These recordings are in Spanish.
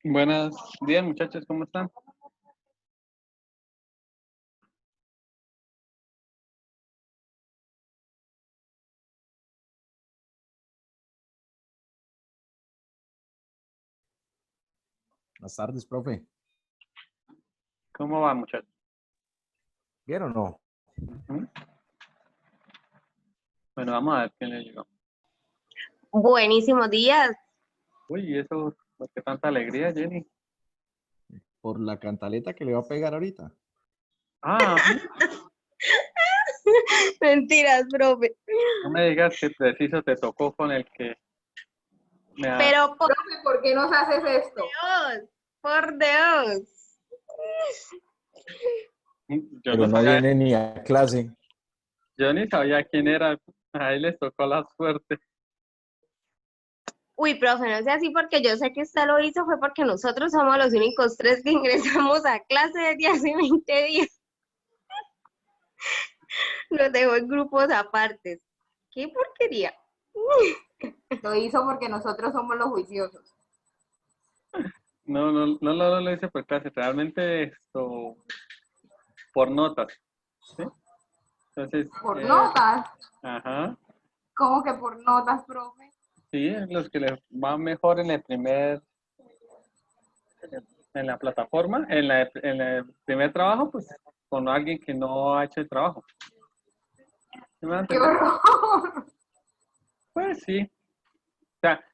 Buenos días, muchachos, ¿cómo están? Buenas tardes, profe. ¿Cómo va, muchachos? ¿Bien o no? ¿Mm? Bueno, vamos a ver quién le llegó. Buenísimos días. Uy, ¿y eso? ¿Por qué tanta alegría, Jenny? Por la cantaleta que le va a pegar ahorita. Ah, Mentiras, profe. no me digas que preciso te tocó con el que me ha... Pero por Profe, ¿por qué nos haces esto? Dios, por Dios. Yo Pero no no sabía, viene ni a clase. yo ni sabía quién era. A él les tocó la suerte. Uy, profe, no sea así porque yo sé que usted lo hizo, fue porque nosotros somos los únicos 3 que ingresamos a clase desde hace 20 días. Nos dejó en grupos apartes. ¡Qué porquería! Lo hizo porque nosotros somos los juiciosos. No lo hice por clase, realmente esto por notas. ¿Sí? Entonces, ¿Por notas? ajá, ¿Cómo que por notas, profe? sí, los que les van mejor en el primer, en la plataforma, en el primer trabajo, pues con alguien que no ha hecho el trabajo. ¿Sí me van a ¡Qué entender? horror! Pues sí. O sea,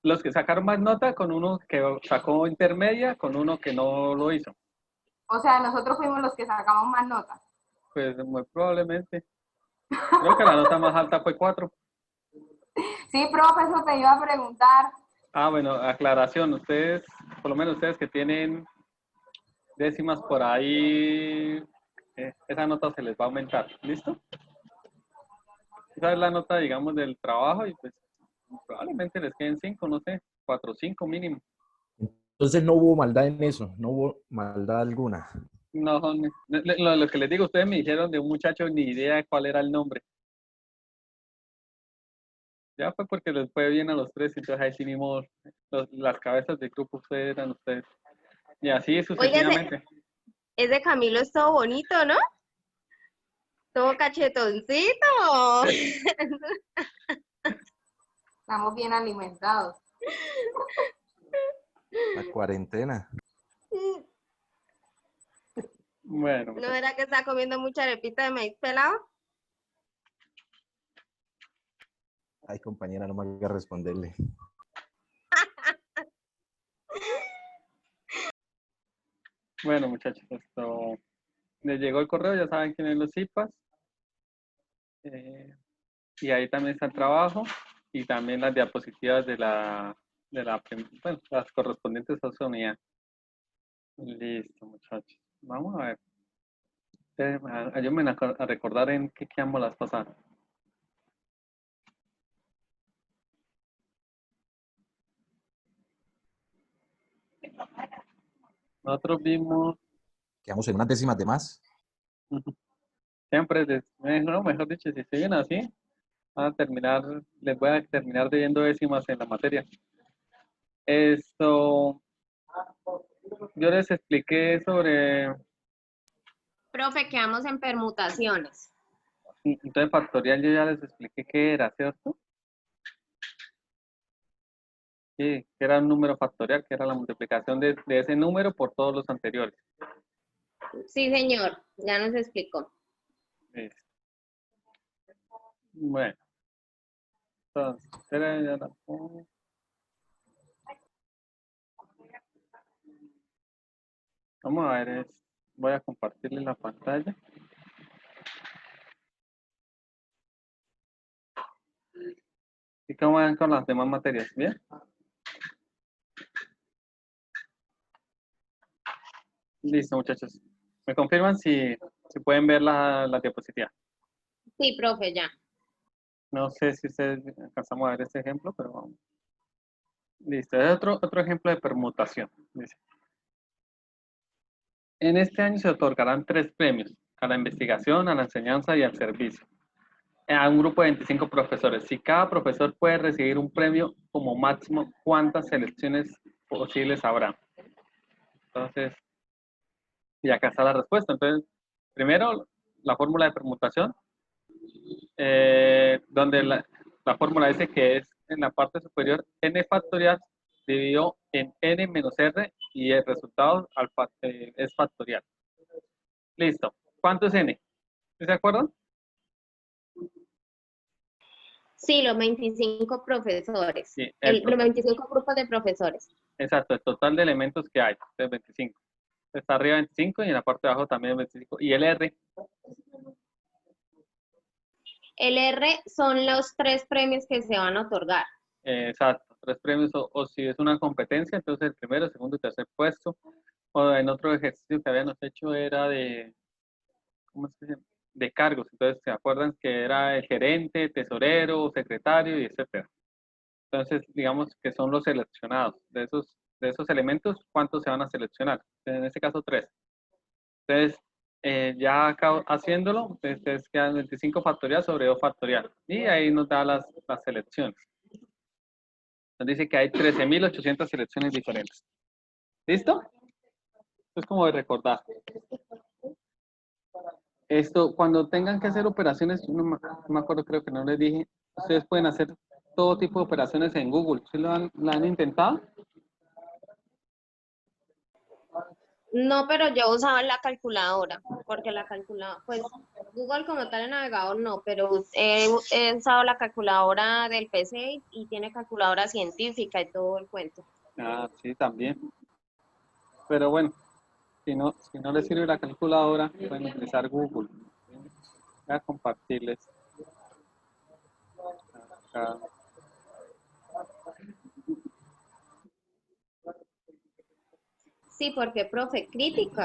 los que sacaron más nota con uno que sacó intermedia, con uno que no lo hizo. O sea, nosotros fuimos los que sacamos más notas. Pues muy probablemente. Creo que la nota más alta fue 4. Sí, profe, eso te iba a preguntar. Ah, bueno, aclaración. Ustedes, por lo menos ustedes que tienen décimas por ahí, esa nota se les va a aumentar. ¿Listo? Esa es la nota, digamos, del trabajo y pues probablemente les queden 5, no sé, 4 o 5 mínimo. Entonces no hubo maldad en eso, no hubo maldad alguna. No, lo que les digo, ustedes me dijeron de un muchacho ni idea de cuál era el nombre. Ya fue porque les fue bien a los 3, entonces ahí sí mismo las cabezas del grupo ustedes eran ustedes. Y así Oiga, sucesivamente. ese Camilo es todo bonito, ¿no? Todo cachetoncito. Estamos bien alimentados. La cuarentena. Bueno, ¿No era que está comiendo mucha arepita de maíz pelado? Ay, compañera, no me haga responderle. bueno, muchachos, esto les llegó el correo, ya saben quiénes son los CIPAS. Y ahí también está el trabajo y también las diapositivas bueno, las correspondientes a su unidad. Listo, muchachos. Vamos a ver. Ayúdenme a recordar en qué quedamos las pasadas. Nosotros vimos, Quedamos en unas décimas de más. siempre, no, mejor dicho, si siguen así, van a terminar, les voy a terminar debiendo décimas en la materia. Esto, yo les expliqué sobre, Profe, quedamos en permutaciones. entonces factorial yo ya les expliqué qué era, ¿cierto? Sí, que era un número factorial, que era la multiplicación de ese número por todos los anteriores. Sí, señor, ya nos explicó. Listo. Bueno, entonces, espera, ya la pongo. Vamos a ver, voy a compartirle la pantalla. ¿Y cómo van con las demás materias? ¿Bien? Listo, muchachos. ¿Me confirman si pueden ver la diapositiva? Sí, profe, ya. No sé si ustedes alcanzamos a ver este ejemplo, pero vamos. Listo, es otro ejemplo de permutación. Dice, en este año se otorgarán 3 premios, a la investigación, a la enseñanza y al servicio. a un grupo de 25 profesores. Si cada profesor puede recibir un premio como máximo, ¿cuántas selecciones posibles habrá? Entonces, y acá está la respuesta. Entonces, primero, la fórmula de permutación, donde la fórmula dice que es en la parte superior n factorial dividido en n menos r y el resultado es factorial. Listo. ¿Cuánto es n? ¿Sí se acuerdan? Sí, los 25 profesores. Sí, Los 25 grupos de profesores. exacto, el total de elementos que hay es 25. Está arriba 25 y en la parte de abajo también 25. ¿Y el R? El R son los 3 premios que se van a otorgar. Exacto, 3 premios o si es una competencia, entonces el primero, segundo y tercer puesto. O en otro ejercicio que habíamos hecho era de, ¿cómo se llama? De cargos. Entonces, ¿se acuerdan que era el gerente, tesorero, secretario y etcétera? Entonces, digamos que son los seleccionados. De esos elementos, ¿cuántos se van a seleccionar? En este caso, 3. Entonces, ya acá haciéndolo, entonces quedan 25 factorial sobre 2 factorial. Y ahí nos da las selecciones. Nos dice que hay 13.800 selecciones diferentes. ¿Listo? Esto es como de recordar. Esto, cuando tengan que hacer operaciones, no me acuerdo, creo que no les dije, ustedes pueden hacer todo tipo de operaciones en Google. ¿Sí lo han intentado? No, pero yo usaba la calculadora, porque la calculadora, pues Google como tal el navegador no, pero he usado la calculadora del PC y tiene calculadora científica y todo el cuento. Ah, sí, también. Pero bueno, si no les sirve la calculadora, pueden utilizar Google. Voy a compartirles acá. Sí, porque, profe, crítico,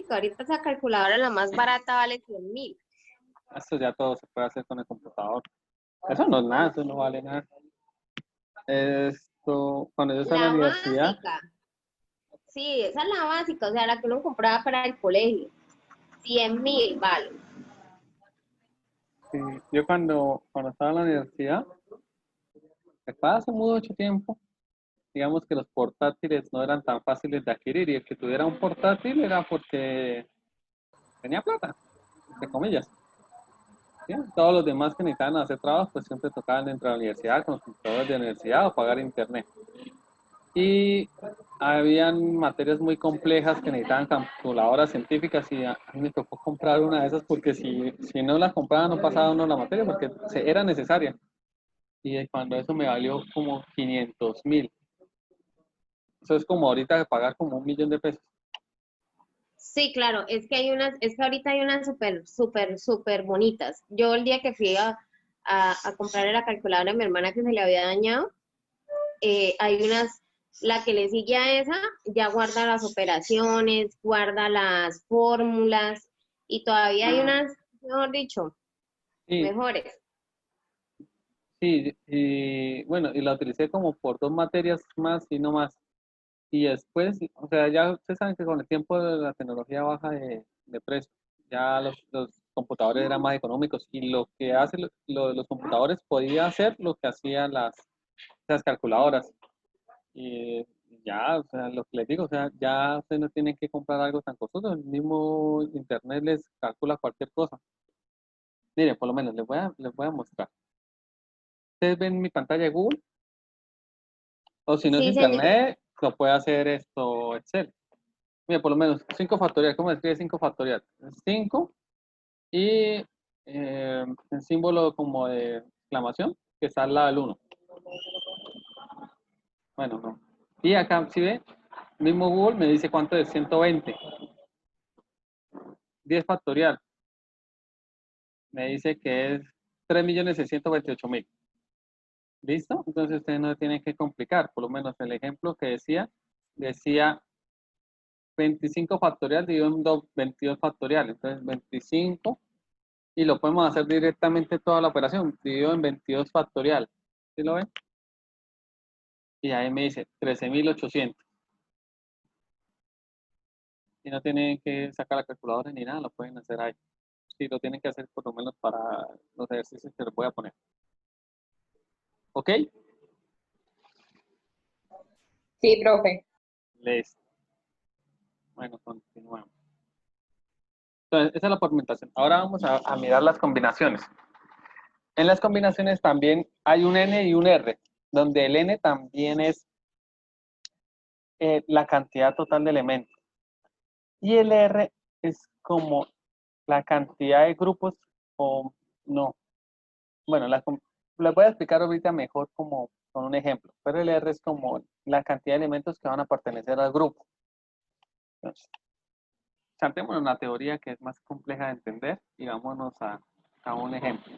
ahorita esa calculadora la más barata vale 100.000. Esto ya todo se puede hacer con el computador. Eso no es nada, eso no vale nada. Esto, cuando yo estaba en La la universidad, básica, sí, esa es la básica, o sea, la que uno compraba para el colegio. 100.000, vale. sí, yo cuando estaba en la universidad, que fue hace mucho tiempo, digamos que los portátiles no eran tan fáciles de adquirir y el que tuviera un portátil era porque tenía plata, entre comillas. ¿Sí? Todos los demás que necesitaban hacer trabajos, pues siempre tocaban dentro de la universidad, con los computadores de la universidad o pagar internet. Y habían materias muy complejas que necesitaban calculadoras científicas y a mí me tocó comprar una de esas porque si no las compraba no pasaba uno la materia porque era necesaria. Y cuando eso me valió como 500.000. Eso es como ahorita pagar como 1.000.000 de pesos. Sí, claro, es que ahorita hay unas súper bonitas. Yo el día que fui a comprarle la calculadora a mi hermana que se le había dañado, hay unas, la que le sigue a esa, ya guarda las operaciones, guarda las fórmulas, y todavía hay unas, mejor dicho, Sí, mejores. sí, y bueno, y la utilicé como por 2 materias más y no más. Y después, o sea, ya ustedes saben que con el tiempo la tecnología baja de precio. Ya los computadores eran más económicos y lo que hacen los computadores podía hacer lo que hacían las calculadoras. Y ya, o sea, lo que les digo, o sea, ya ustedes no tienen que comprar algo tan costoso. El mismo internet les calcula cualquier cosa. Miren, por lo menos les voy a mostrar. Ustedes ven mi pantalla de Google, o si no es Sí, señor. internet, lo puede hacer esto Excel. Mira, por lo menos 5 factorial. ¿Cómo se escribe 5 factorial? 5 y el símbolo como de exclamación que está al lado del 1. Bueno, no. Y acá, si ve, mismo Google me dice cuánto es 120. 10 factorial. Me dice que es 3.628.000. ¿Listo? Entonces ustedes no tienen que complicar. Por lo menos el ejemplo que decía 25 factorial dividido en 22 factorial. Entonces 25 y lo podemos hacer directamente toda la operación, dividido en 22 factorial. ¿Sí lo ven? Y ahí me dice 13.800. Y no tienen que sacar la calculadora ni nada, lo pueden hacer ahí. Sí, lo tienen que hacer por lo menos para los ejercicios que les voy a poner. ¿Ok? Sí, profe. Listo. Bueno, continuamos. Entonces, esa es la formentación. Ahora vamos a mirar las combinaciones. En las combinaciones también hay un N y un R, donde el N también es la cantidad total de elementos. Y el R es como la cantidad de grupos o no. Bueno, les voy a explicar ahorita mejor como con un ejemplo, pero el R es como la cantidad de elementos que van a pertenecer al grupo. Entonces, saltémonos una teoría que es más compleja de entender y vámonos a un ejemplo.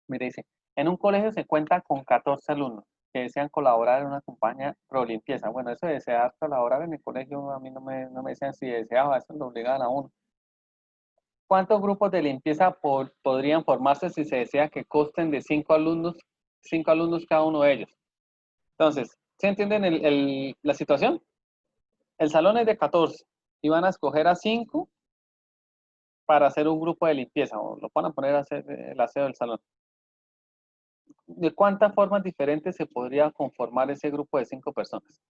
Mire, dice, en un colegio se cuenta con 14 alumnos que desean colaborar en una campaña pro limpieza. Bueno, eso de desear colaborar en el colegio, a mí no me decían si deseaba, eso lo obligaban a uno. ¿Cuántos grupos de limpieza podrían formarse si se desea que consten de 5 alumnos cada uno de ellos? Entonces, ¿se entienden la situación? El salón es de 14 y van a escoger a 5 para hacer un grupo de limpieza o lo van a poner a hacer el aseo del salón. ¿De cuántas formas diferentes se podría conformar ese grupo de 5 personas?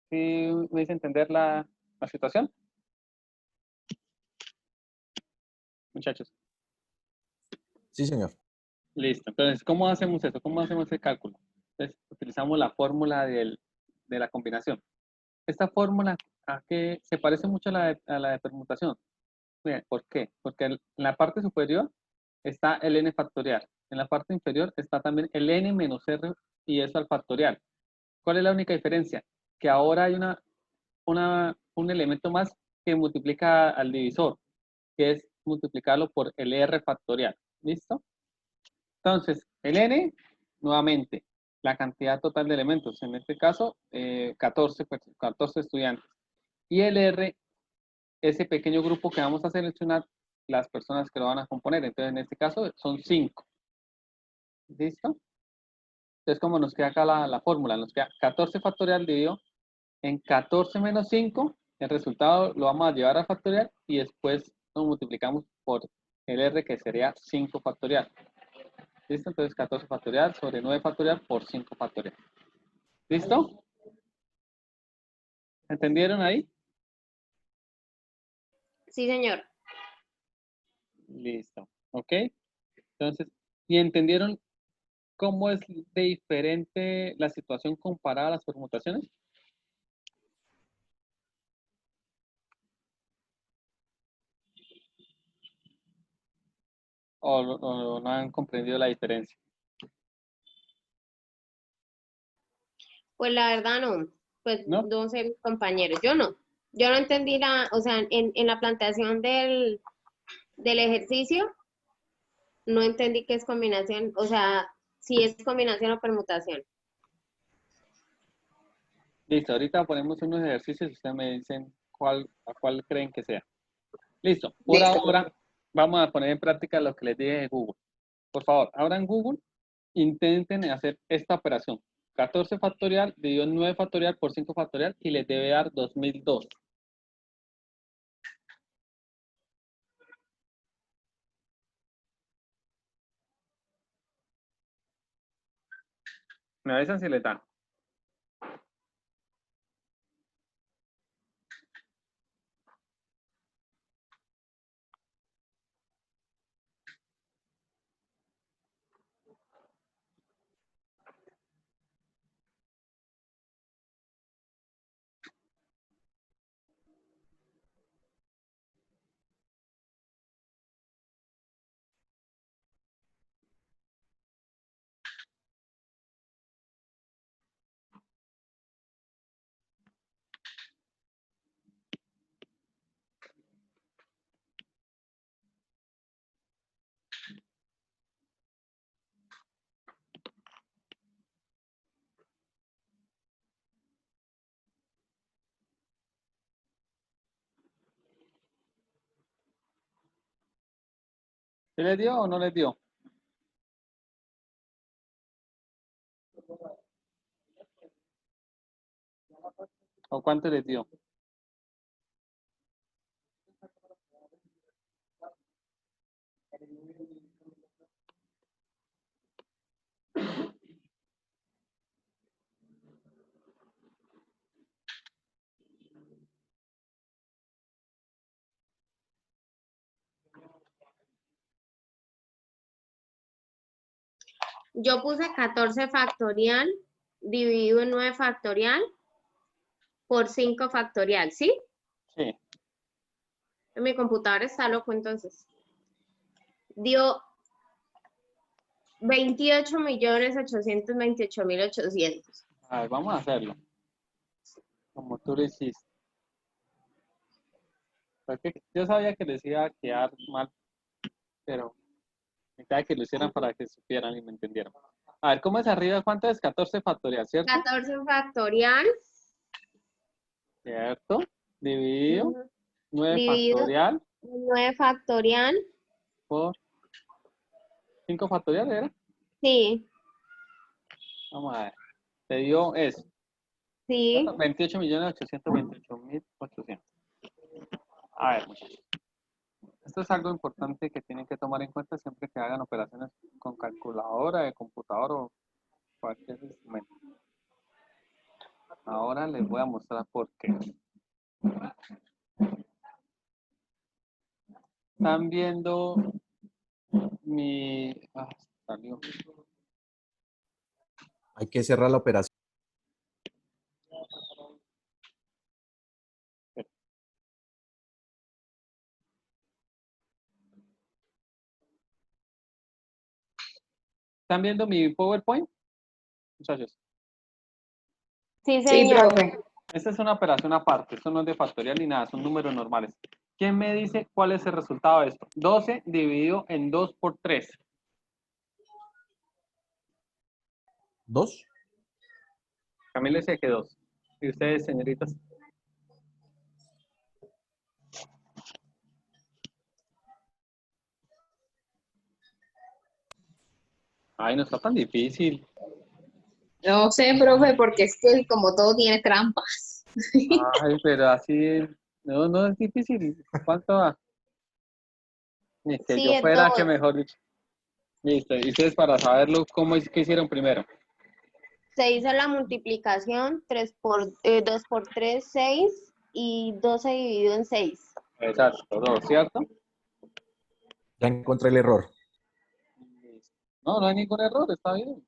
¿Sí me dice entender la situación? Muchachos. Sí, señor. Listo. Entonces, ¿cómo hacemos eso? ¿Cómo hacemos ese cálculo? Entonces, utilizamos la fórmula de la combinación. Esta fórmula que se parece mucho a la de permutación. Bien, ¿por qué? Porque en la parte superior está el n factorial. En la parte inferior está también el n menos r y eso al factorial. ¿Cuál es la única diferencia? Que ahora hay un elemento más que multiplica al divisor, que es multiplicarlo por el r factorial. ¿Listo? Entonces, el n, nuevamente, la cantidad total de elementos. En este caso, 14 estudiantes. Y el r, ese pequeño grupo que vamos a seleccionar, las personas que lo van a componer. Entonces, en este caso, son 5. ¿Listo? Entonces, como nos queda acá la fórmula, nos queda 14 factorial dividido en 14 menos 5, el resultado lo vamos a llevar a factorial y después lo multiplicamos por el R que sería 5 factorial. ¿Listo? Entonces 14 factorial sobre 9 factorial por 5 factorial. ¿Listo? ¿Entendieron ahí? Sí, señor. Listo. ¿Ok? Entonces, ¿y entendieron cómo es de diferente la situación comparada a las permutaciones? ¿O no han comprendido la diferencia? Pues la verdad no. Pues ¿No? no sé, mis compañeros. Yo no. Yo no entendí o sea, en la planteación del ejercicio, no entendí qué es combinación, o sea, si es combinación o permutación. Listo, ahorita ponemos unos ejercicios y ustedes me dicen a cuál creen que sea. Listo, por Listo. ahora vamos a poner en práctica lo que les dije de Google. Por favor, abran Google, intenten hacer esta operación. 14 factorial dividido en 9 factorial por 5 factorial y les debe dar 2002. Me avisan si les da. ¿Se les dio o no les dio? ¿O cuánto les dio? Yo puse 14 factorial dividido en 9 factorial por 5 factorial, ¿sí? Sí. Mi computadora está loco entonces. Dio 28.828.800. A ver, vamos a hacerlo. Como tú lo hiciste. Porque yo sabía que les iba a quedar mal, pero necesitaba que lo hicieran para que supieran y me entendieran. A ver, ¿cómo es arriba? ¿Cuánto es? 14 factorial, ¿cierto? 14 factorial. ¿Cierto? Dividido 9 Dividido factorial 9 factorial. por 5 factorial, ¿era? Sí, Vamos a ver. Te dio eso. sí. 28.828.800. A ver, muchachos. Esto es algo importante que tienen que tomar en cuenta siempre que hagan operaciones con calculadora, de computador o cualquier instrumento. Ahora les voy a mostrar por qué. Están viendo mi... Ah, salió. Hay que cerrar la operación. ¿Están viendo mi PowerPoint, muchachos? Sí, Sí, señor. profe. Esta es una operación aparte, esto no es de factorial ni nada, son números normales. ¿Quién me dice cuál es el resultado de esto? 12 dividido en 2 por 3. 2. Camila dice que 2. ¿Y ustedes, señoritas? Ay, no está tan difícil. No sé, profe, porque es que como todo tiene trampas. Ay, pero así, no, no es difícil. ¿Cuánto va? Ni que Sí, yo es fuera, que 2. mejor dicho. Listo, y ustedes para saberlo, ¿cómo es que hicieron primero? Se hizo la multiplicación 2 por 3, 6 y 12 dividido en 6. Exacto, 2, ¿cierto? Ya encontré el error. No, no hay ningún error, está bien.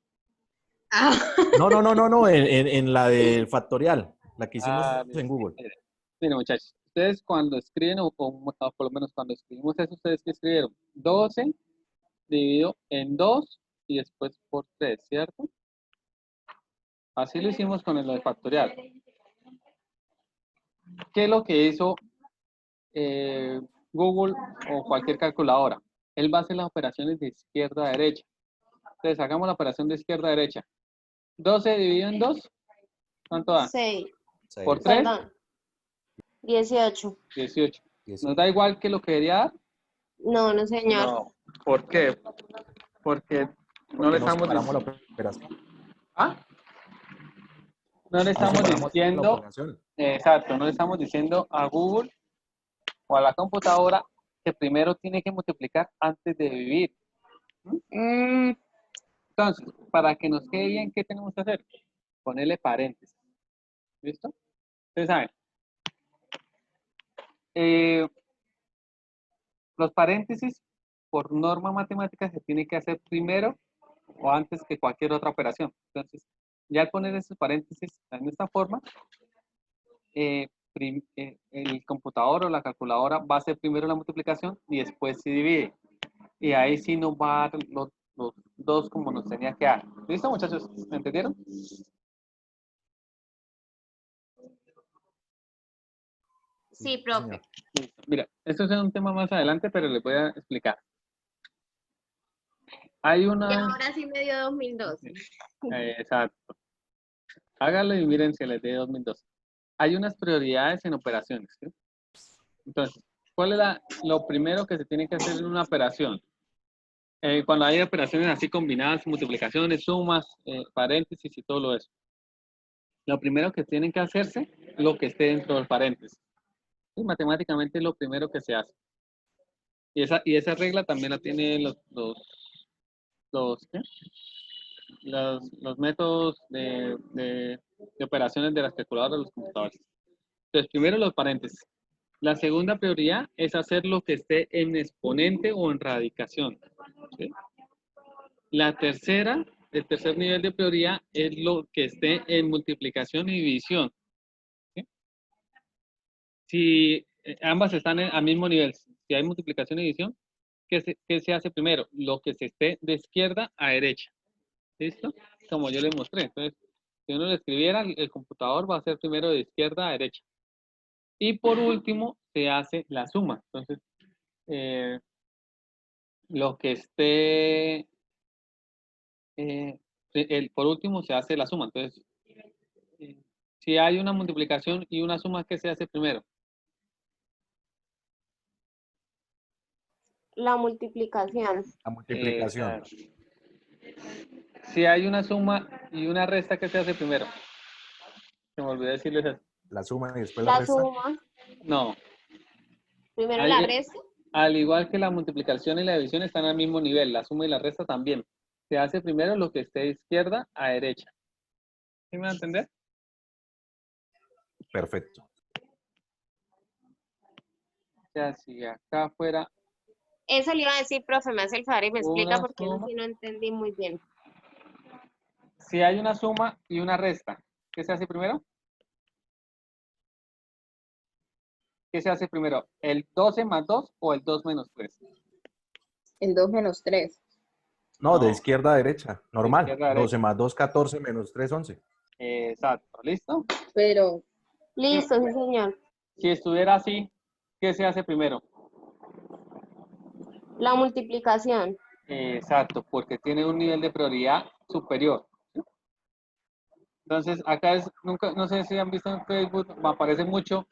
Ah, No. En la del factorial, la que hicimos Listo. en Google. Miren, muchachos, ustedes cuando escriben, o por lo menos cuando escribimos eso, ustedes que escribieron 12 dividido en 2 y después por 3, ¿cierto? Así lo hicimos con el de factorial. ¿Qué es lo que hizo Google o cualquier calculadora? Él va a hacer las operaciones de izquierda a derecha. Entonces, hagamos la operación de izquierda a derecha. 12 dividido en 2, ¿cuánto da? 6, Por 3, perdón, 18. 18. ¿Nos da igual que lo que quería dar? No, no, señor. No. ¿Por qué? Porque no le Porque no estamos separamos la diciendo. operación. ¿Ah? No le No estamos separamos la diciendo. operación. Exacto, no le estamos diciendo a Google o a la computadora que primero tiene que multiplicar antes de dividir. Entonces, para que nos quede bien, ¿qué tenemos que hacer? Ponerle paréntesis. ¿Listo? Ustedes saben. Los paréntesis, por norma matemática, se tiene que hacer primero o antes que cualquier otra operación. Entonces, ya al poner esos paréntesis en esta forma, el computador o la calculadora va a hacer primero la multiplicación y después se divide. Y ahí sí nos va a dar los dos como nos tenía que dar. ¿Listo, muchachos? ¿Me entendieron? Sí, profe. Listo. Mira, esto es un tema más adelante, pero les voy a explicar. Hay Y una... ahora sí me dio 2012. exacto. Hágalo y miren si les dé 2012. Hay unas prioridades en operaciones, ¿sí? Entonces, ¿cuál es lo primero que se tiene que hacer en una operación? Cuando hay operaciones así combinadas, multiplicaciones, sumas, paréntesis y todo lo eso. Lo primero que tienen que hacerse, lo que esté dentro del paréntesis. Y matemáticamente es lo primero que se hace. Y esa regla también la tienen ¿qué? Los métodos de operaciones de las calculadoras de los computadores. Entonces, primero los paréntesis. La segunda prioridad es hacer lo que esté en exponente o en radicación. ¿Sí? La tercera el tercer nivel de prioridad es lo que esté en multiplicación y división. ¿Sí? Si ambas están al mismo nivel, si hay multiplicación y división, ¿qué se hace primero? Lo que se esté de izquierda a derecha. ¿Listo? Como yo les mostré. Entonces, si uno lo escribiera, el computador va a ser primero de izquierda a derecha. Y por último, se hace la suma. Entonces, lo que esté, por último, se hace la suma. Entonces, si hay una multiplicación y una suma, ¿qué se hace primero? La multiplicación. La multiplicación. Exacto. Si hay una suma y una resta, ¿qué se hace primero? Se me olvidó decirles eso. La suma y después la La resta. suma. No. Primero la resta. Al igual que la multiplicación y la división están al mismo nivel, la suma y la resta también. Se hace primero lo que esté de izquierda a derecha. ¿Sí me va a entender? Perfecto. O sea, si acá fuera Eso le iba a decir, profe, me hace el favor y me explica una porque eso suma, sí no entendí muy bien. si hay una suma y una resta, ¿qué se hace primero? ¿Qué se hace primero? ¿El 12 más 2 o el 2 menos 3? El 2 menos 3. No, de No, izquierda a derecha. de Normal. izquierda a 12 derecha. más 2, 14 menos 3, 11. Exacto, ¿listo? Pero Listo, sí, señor. Si estuviera así, ¿qué se hace primero? La multiplicación. Exacto, porque tiene un nivel de prioridad superior. Entonces, acá es, nunca, no sé si han visto en Facebook, me aparece mucho,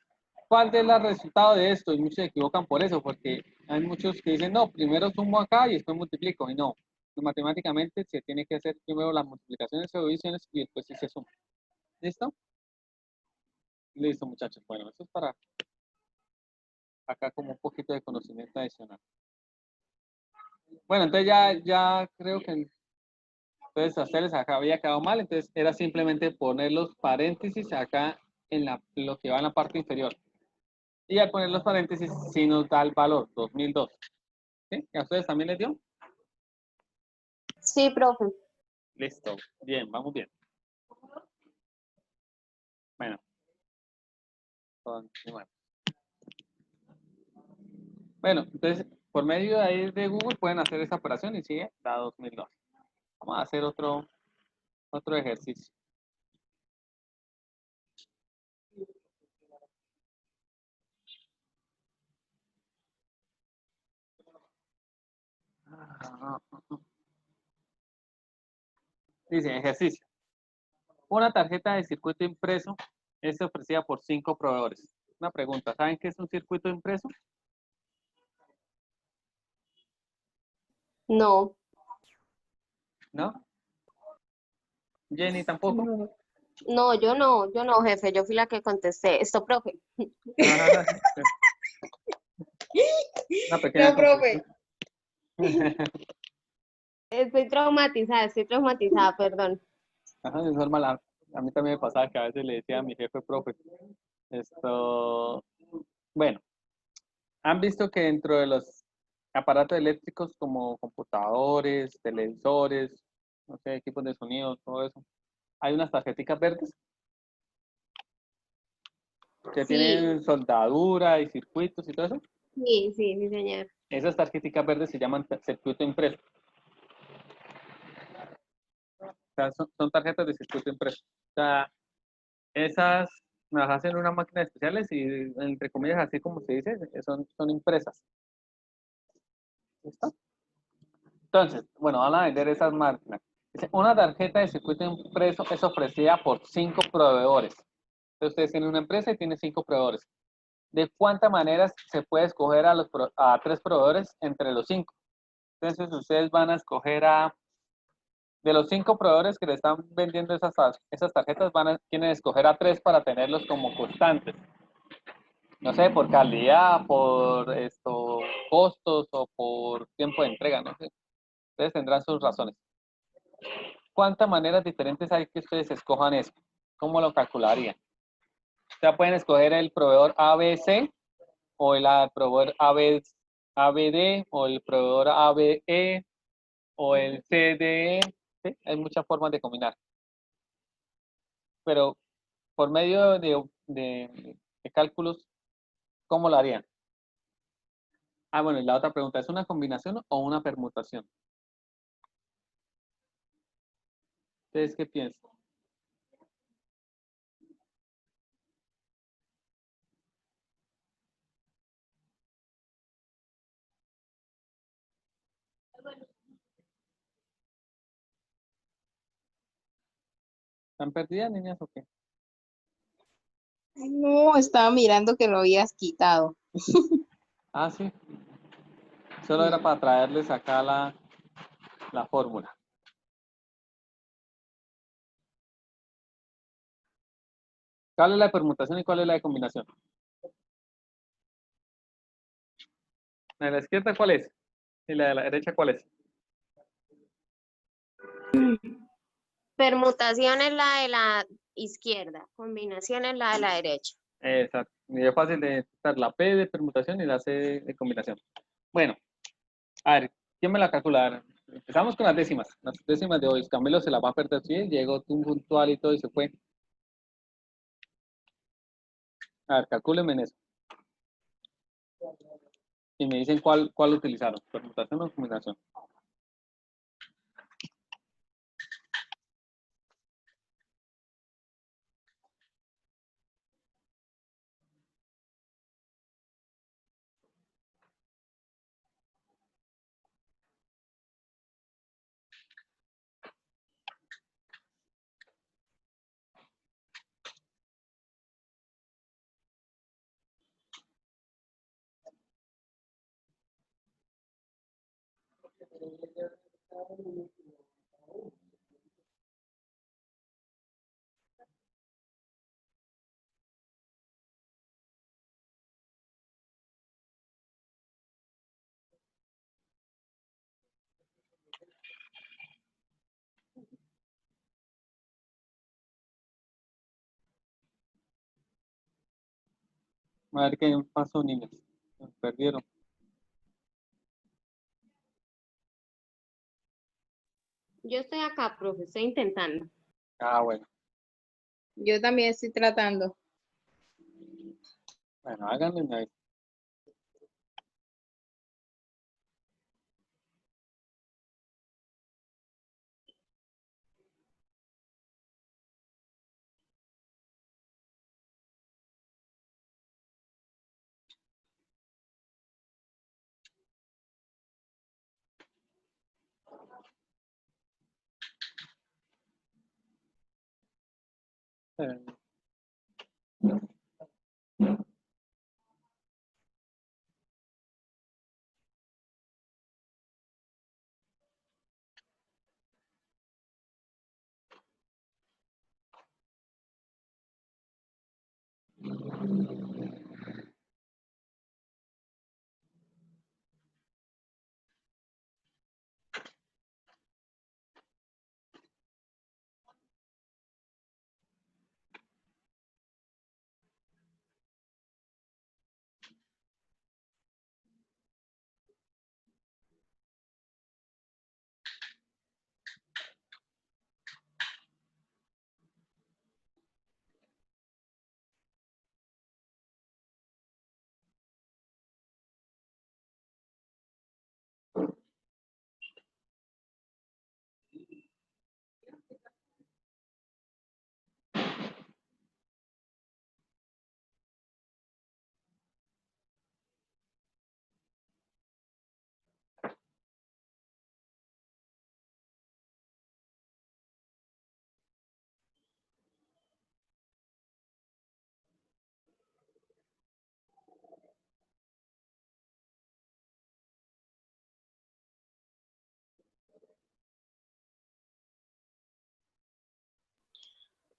¿cuál es el resultado de esto? Y muchos se equivocan por eso, porque hay muchos que dicen, no, primero sumo acá y después multiplico. Y no, matemáticamente se tiene que hacer primero las multiplicaciones o divisiones y después sí se suma. ¿Listo? Listo, muchachos. Bueno, eso es para acá como un poquito de conocimiento adicional. Bueno, entonces ya creo que entonces a ustedes acá había quedado mal, entonces era simplemente poner los paréntesis acá en lo que va en la parte inferior. Y al poner los paréntesis, sí nos da el valor, 2002. ¿Sí? ¿Y a ustedes también les dio? Sí, profe. Listo. Bien, vamos bien. Bueno. Continuamos. Bueno, entonces, por medio de ahí de Google pueden hacer esa operación y sigue, da 2002. Vamos a hacer otro ejercicio. Dice, ejercicio. Una tarjeta de circuito impreso es ofrecida por 5 proveedores. Una pregunta, ¿saben qué es un circuito impreso? No. ¿No? Jenny tampoco. No, yo no, jefe. Yo fui la que contesté. Esto, profe. Ah, una pequeña no, profe. Estoy traumatizada, perdón. Ajá, es normal. A mí también me pasaba que a veces le decía a mi jefe profe, bueno, han visto que dentro de los aparatos eléctricos como computadores, televisores, no sé, equipos de sonido, todo eso, hay unas tarjeticas verdes que Sí, tienen soldadura y circuitos y todo eso. sí, señor. Esas tarjeticas verdes se llaman circuito impreso. O sea, son tarjetas de circuito impreso. O sea, esas las hacen en una máquina especiales y, entre comillas, así como se dice, son impresas. ¿Listo? Entonces, bueno, van a vender esas máquinas. Dice, una tarjeta de circuito impreso es ofrecida por 5 proveedores. Entonces, ustedes tienen una empresa y tienen 5 proveedores. ¿De cuántas maneras se puede escoger a 3 proveedores entre los 5? Entonces, ustedes van a escoger de los 5 proveedores que le están vendiendo esas tarjetas, quieren escoger a 3 para tenerlos como constantes. No sé, por calidad, por costos o por tiempo de entrega, no sé. Ustedes tendrán sus razones. ¿Cuántas maneras diferentes hay que ustedes escojan eso? ¿Cómo lo calcularían? O sea, pueden escoger el proveedor ABC o el proveedor ABD o el proveedor ABE o el CDE ¿sí? Hay muchas formas de combinar. Pero por medio de cálculos, ¿cómo lo harían? Ah, bueno, y la otra pregunta, ¿es una combinación o una permutación? ¿Ustedes qué piensan? ¿Están perdidas, niñas, o qué? No, estaba mirando que lo habías quitado. Ah, sí. Solo era para traerles acá la fórmula. ¿Cuál es la de permutación y cuál es la de combinación? ¿La de la izquierda cuál es? ¿Y la de la derecha cuál es? Permutación es la de la izquierda, combinación es la de la derecha. Exacto. Y es fácil de estar la P de permutación y la C de combinación. Bueno, a ver, ¿quién me la calcula? A ver, empezamos con las décimas. Las décimas de hoy. Camilo se la va a perder, sí, llegó tú puntual y todo y se fue. A ver, calcúlenme en eso. Y me dicen cuál utilizaron, permutación o combinación. A ver qué pasó, niños. Se perdieron. Yo estoy acá, profe, estoy intentando. Ah, bueno. Yo también estoy tratando. Bueno, háganlo y me avisan.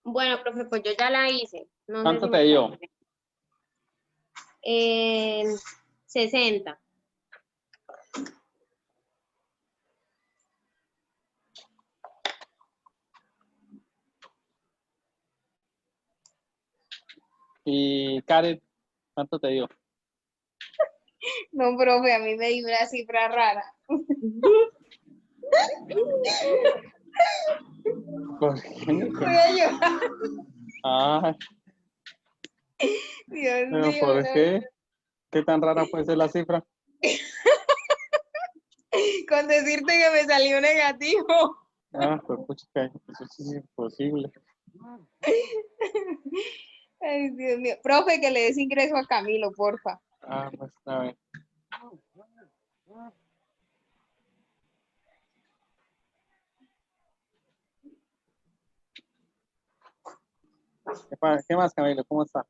Bueno, profe, pues yo ya la hice. No sé ¿Cuánto si te me dio? parece. 60. Y Karen, ¿cuánto te dio? No, profe, a mí me dio una cifra rara. ¿Por qué? Voy a llorar. Ah, Dios pero mío, ¿por no. qué? ¿Qué tan rara puede ser la cifra? Con decirte que me salió negativo. Ah, pues pucha, eso sí es imposible. Ay, Dios mío. Profe, que le des ingreso a Camilo, porfa. Ah, pues a ver. ¿Qué más, Camilo? ¿Cómo está?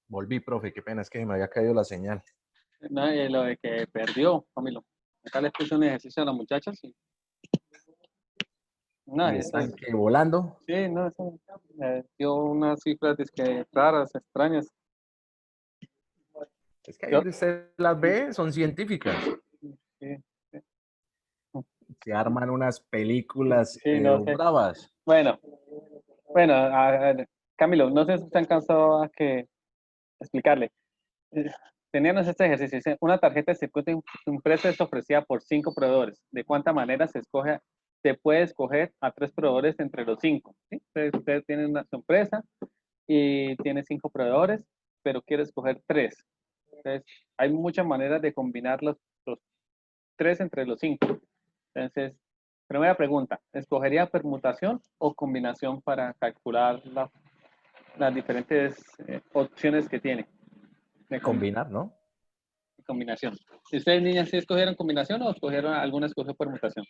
Volví, profe, qué pena, es que me había caído la señal. No, lo de que perdió, Camilo. Acá les puse un ejercicio a las muchachas y no, Y eso están es, que volando. sí, no, eso dio unas cifras dizque raras, extrañas. Es que ahí Yo, donde usted las ve, son científicas. sí, sí, Se arman unas películas, sí, no pero sé. bravas. Bueno, bueno, Camilo, no sé si están cansados a que explicarle. Eh, Teníamos este ejercicio. Dice, una tarjeta de circuito impresa es ofrecida por 5 proveedores. ¿De cuánta manera se puede escoger a 3 proveedores entre los 5? ¿Sí? Entonces, ustedes tienen su empresa y tiene 5 proveedores, pero quiere escoger 3. Entonces, hay muchas maneras de combinar los 3 entre los 5. Entonces, primera pregunta, ¿escogería permutación o combinación para calcular las diferentes opciones que tiene de Combinar, ¿no? combinación? ¿Y ustedes, niñas, sí escogieron combinación o alguna escogió permutación?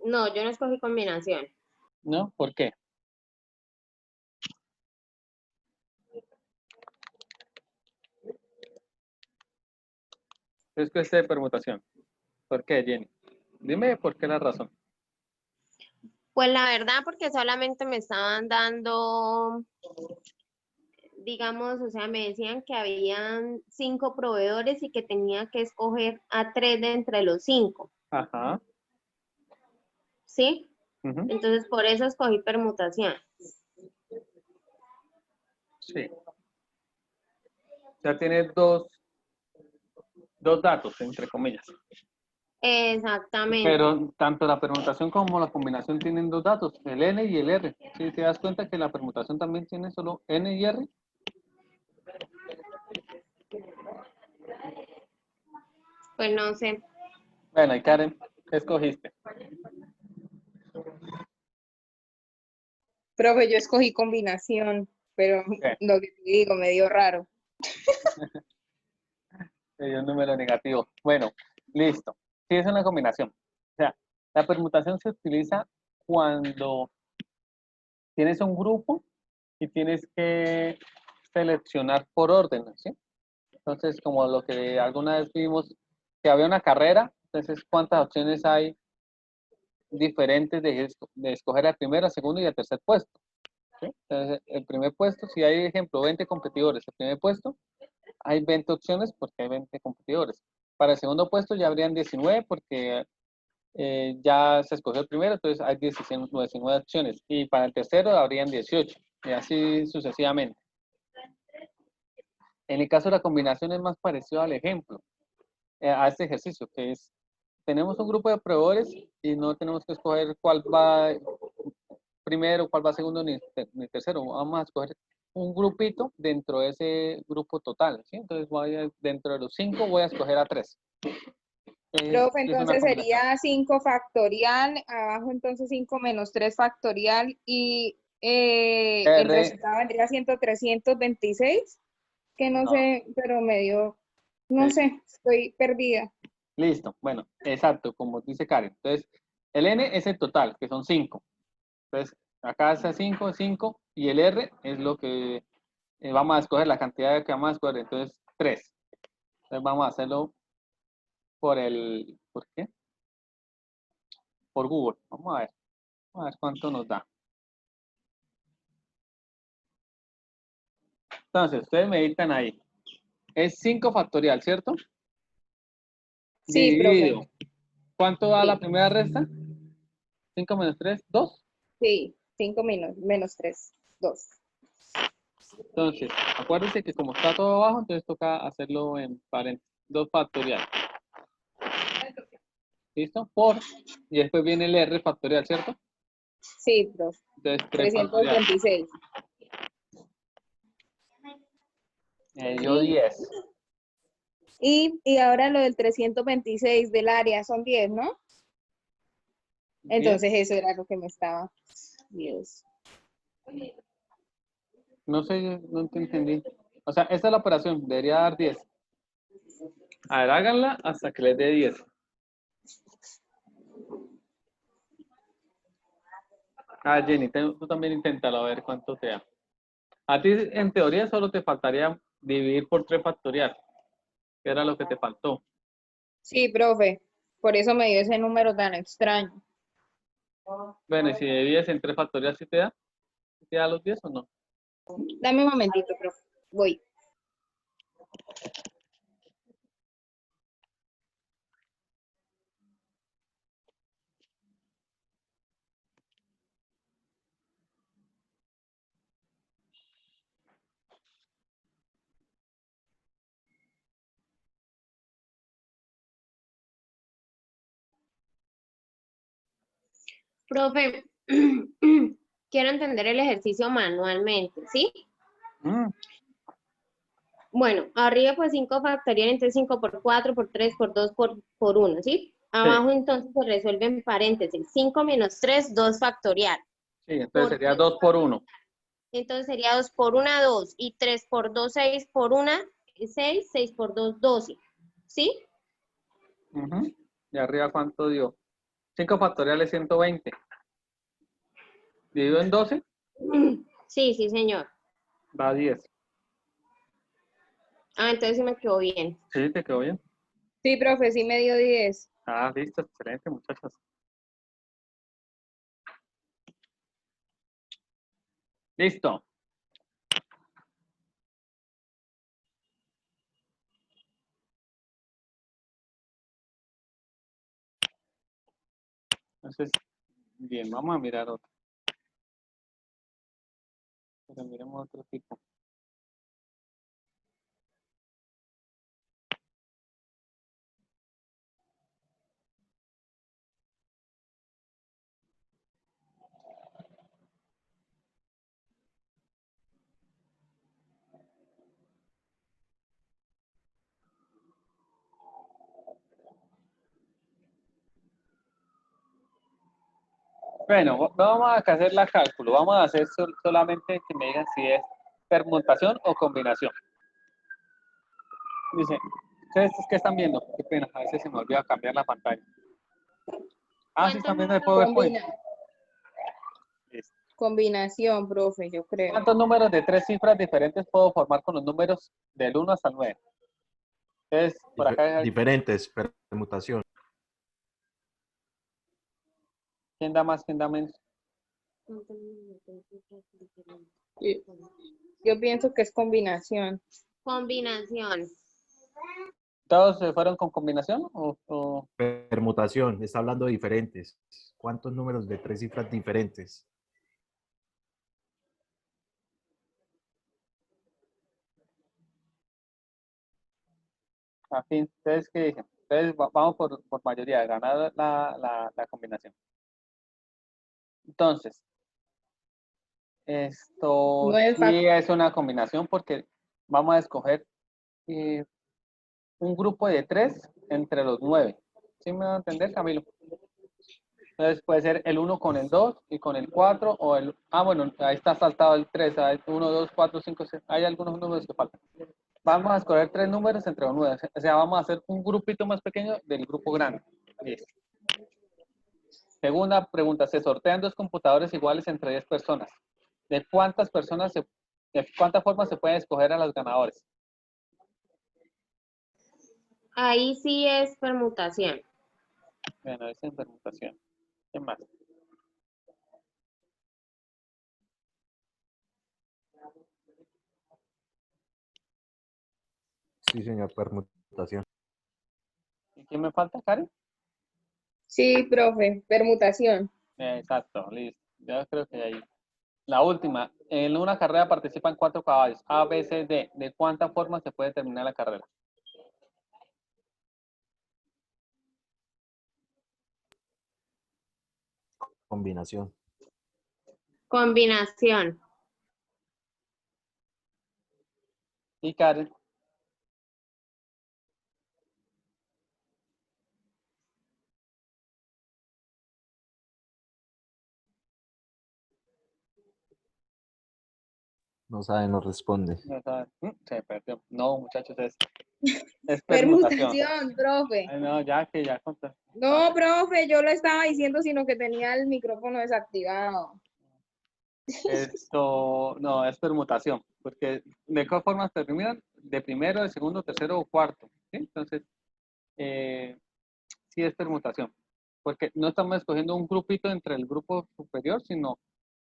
No, yo no escogí combinación. ¿No? ¿Por qué? Es que de permutación. ¿Por qué, Jenny? Dime por qué la razón. Pues la verdad, porque solamente me estaban dando, digamos, o sea, me decían que habían 5 proveedores y que tenía que escoger a 3 de entre los 5, Ajá. ¿sí? Ujú, Entonces, por eso escogí permutación. sí. Ya tiene dos datos, entre comillas. Exactamente. Pero tanto la permutación como la combinación tienen 2 datos, el N y el R. Si te das cuenta que la permutación también tiene solo N y R. Pues no sé. Bueno, y Karen, ¿qué escogiste? Profe, yo escogí combinación, pero ¿Qué? lo que te digo me dio raro. Me dio un número negativo. Bueno, listo. Sí, es una combinación. O sea, la permutación se utiliza cuando tienes un grupo y tienes que seleccionar por orden, ¿sí? Entonces, como lo que alguna vez vimos, que había una carrera, entonces, ¿cuántas opciones hay diferentes de escoger al primero, al segundo y al tercer puesto? ¿Sí? Entonces, el primer puesto, si hay, ejemplo, 20 competidores, el primer puesto, hay 20 opciones porque hay 20 competidores. Para el segundo puesto ya habrían 19 porque ya se escogió el primero, entonces hay 19 opciones. Y para el tercero habrían 18 y así sucesivamente. En el caso de la combinación es más parecido al ejemplo, a este ejercicio, que es, tenemos un grupo de proveedores y no tenemos que escoger cuál va primero, cuál va segundo ni tercero. Vamos a escoger un grupito dentro de ese grupo total, ¿sí? Entonces dentro de los 5 voy a escoger a 3. Profe, Es una entonces combinación. sería 5 factorial, abajo entonces 5 menos 3 factorial y el R, resultado vendría siendo 326, que no no, sé, pero medio, no eh, sé, estoy perdida. listo, bueno, exacto, como dice Karen. Entonces, el N es el total, que son 5. Entonces, acá es 5, 5, y el R es lo que vamos a escoger, la cantidad que vamos a escoger, entonces 3. Entonces, vamos a hacerlo ¿por qué? Por Google. Vamos a ver cuánto nos da. Entonces, ustedes meditan ahí. Es 5 factorial, ¿cierto? Sí, profe, Dividido. ¿Cuánto da la sí, primera resta? 5 menos 3, 2. sí. 5 menos 3, 2. Entonces, acuérdense que como está todo abajo, entonces toca hacerlo en paréntesis. 2 factorial. ¿Listo? Por, y después viene el R factorial, ¿cierto? Sí, profe. Entonces 3 factorial. 326. Me dio 10. Y ahora lo del 326 del área son 10, ¿no? Entonces eso era lo que me estaba. Dios. No sé, no te entendí. O sea, esta es la operación, debería dar 10. A ver, háganla hasta que les dé 10. Ah, Jenny, tú también inténtalo a ver cuánto te da. A ti, en teoría, solo te faltaría dividir por 3 factorial, que era lo que te faltó. Sí, profe. Por eso me dio ese número tan extraño. Bueno, y si divides en 3 factorial, ¿sí te da? ¿Sí te da los 10 o no? Dame un momentito, profe. Voy. Profe, quiero entender el ejercicio manualmente, ¿sí? Mm, Bueno, arriba pues 5 factorial, entonces 5 por 4, por 3, por 2, por 1, ¿sí? Abajo entonces se resuelve en paréntesis. 5 menos 3, 2 factorial. sí, entonces Por sería 3, 2 por 1. entonces sería 2 por 1, 2. Y 3 por 2, 6 por 1, 6. 6 por 2, 12. ¿Sí? ¿Y arriba cuánto dio? 5 factorial es 120. Dividido en 12, Sí, sí, señor. da 10. Ah, entonces sí me quedó bien. Sí, te quedó bien. Sí, profe, sí me dio 10. Ah, listo, excelente, muchachos. Listo. Entonces, bien, vamos a mirar otro. Pero miremos otro tipo. Bueno, vamos a hacer la cálculo. Vamos a hacer solamente que me digan si es permutación o combinación. Dice, ¿ustedes qué están viendo? Qué pena, a veces se me olvida cambiar la pantalla. Ah, sí, ¿Cuántos están viendo el números? PowerPoint. Listo. Combinación, profe, yo creo. ¿Cuántos números de 3 cifras diferentes puedo formar con los números del 1 hasta el 9? Entonces, por acá, Diferentes, permutación. ¿quién da más, quién da menos? Yo pienso que es combinación. Combinación. ¿Todos se fueron con combinación o Permutación, está hablando de diferentes. ¿Cuántos números de 3 cifras diferentes? a fin? Entonces, ¿qué dicen? Entonces, vamos por mayoría, ganar la combinación. Entonces, esto 9 sí es una combinación porque vamos a escoger un grupo de 3 entre los 9. ¿Sí me va a entender, Camilo? Entonces puede ser el 1 con el 2 y con el 4 o el... Ah, bueno, ahí está saltado el 3. Hay 1, 2, 4, 5, 6. Hay algunos números que faltan. Vamos a escoger 3 números entre los 9. O sea, vamos a hacer un grupito más pequeño del grupo grande. Listo. Segunda pregunta. Se sortean 2 computadores iguales entre 10 personas. ¿De cuántas formas se pueden escoger a los ganadores? Ahí sí es permutación. Bueno, es en permutación. ¿Qué más? Sí, señor, permutación. ¿Y quién me falta, Karen? Sí, profe, permutación. Exacto, listo. Ya creo que ahí. La última. En una carrera participan 4 caballos. A, B, C, D. ¿De cuántas formas se puede terminar la carrera? Combinación. Combinación. Y Karen. No sabe, no responde. No sabe. Se perdió. No, muchachos, es permutación. Permutación, profe. Ay, no, ya que ya conté. No, profe, yo lo estaba diciendo, sino que tenía el micrófono desactivado. Esto, no, es permutación, porque ¿de qué formas terminan? De primero, de segundo, tercero o cuarto, ¿sí? Entonces, sí es permutación, porque no estamos escogiendo un grupito entre el grupo superior, sino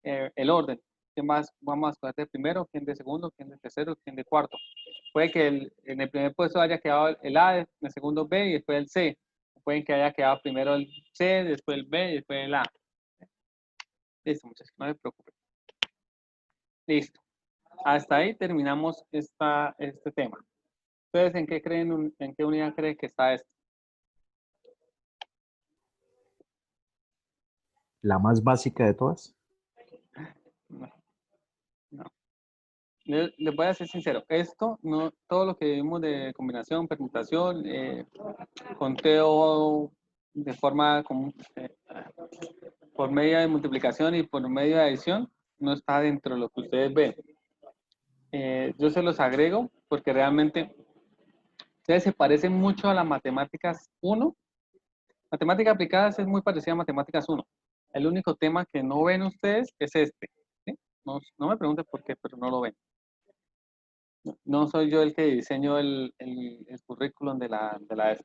el orden. ¿Quién más vamos a escoger de primero? ¿Quién de segundo? ¿Quién de tercero? ¿Quién de cuarto? Puede que en el primer puesto haya quedado el A, en el segundo B y después el C. Pueden que haya quedado primero el C, después el B y después el A. Listo, muchachos, no se preocupen. Listo. Hasta ahí terminamos este tema. ¿Ustedes en qué creen, en qué unidad creen que está esto? La más básica de todas. No, no. Les voy a ser sincero. Esto, no, todo lo que vimos de combinación, permutación, conteo de forma común, por medio de multiplicación y por medio de adición, no está dentro de lo que ustedes ven. Yo se los agrego porque realmente ustedes se parecen mucho a las matemáticas 1. Matemáticas aplicadas es muy parecida a matemáticas 1. El único tema que no ven ustedes es este. ¿Sí? No me pregunten por qué, pero no lo ven. No soy yo el que diseño el currículum de la ESA.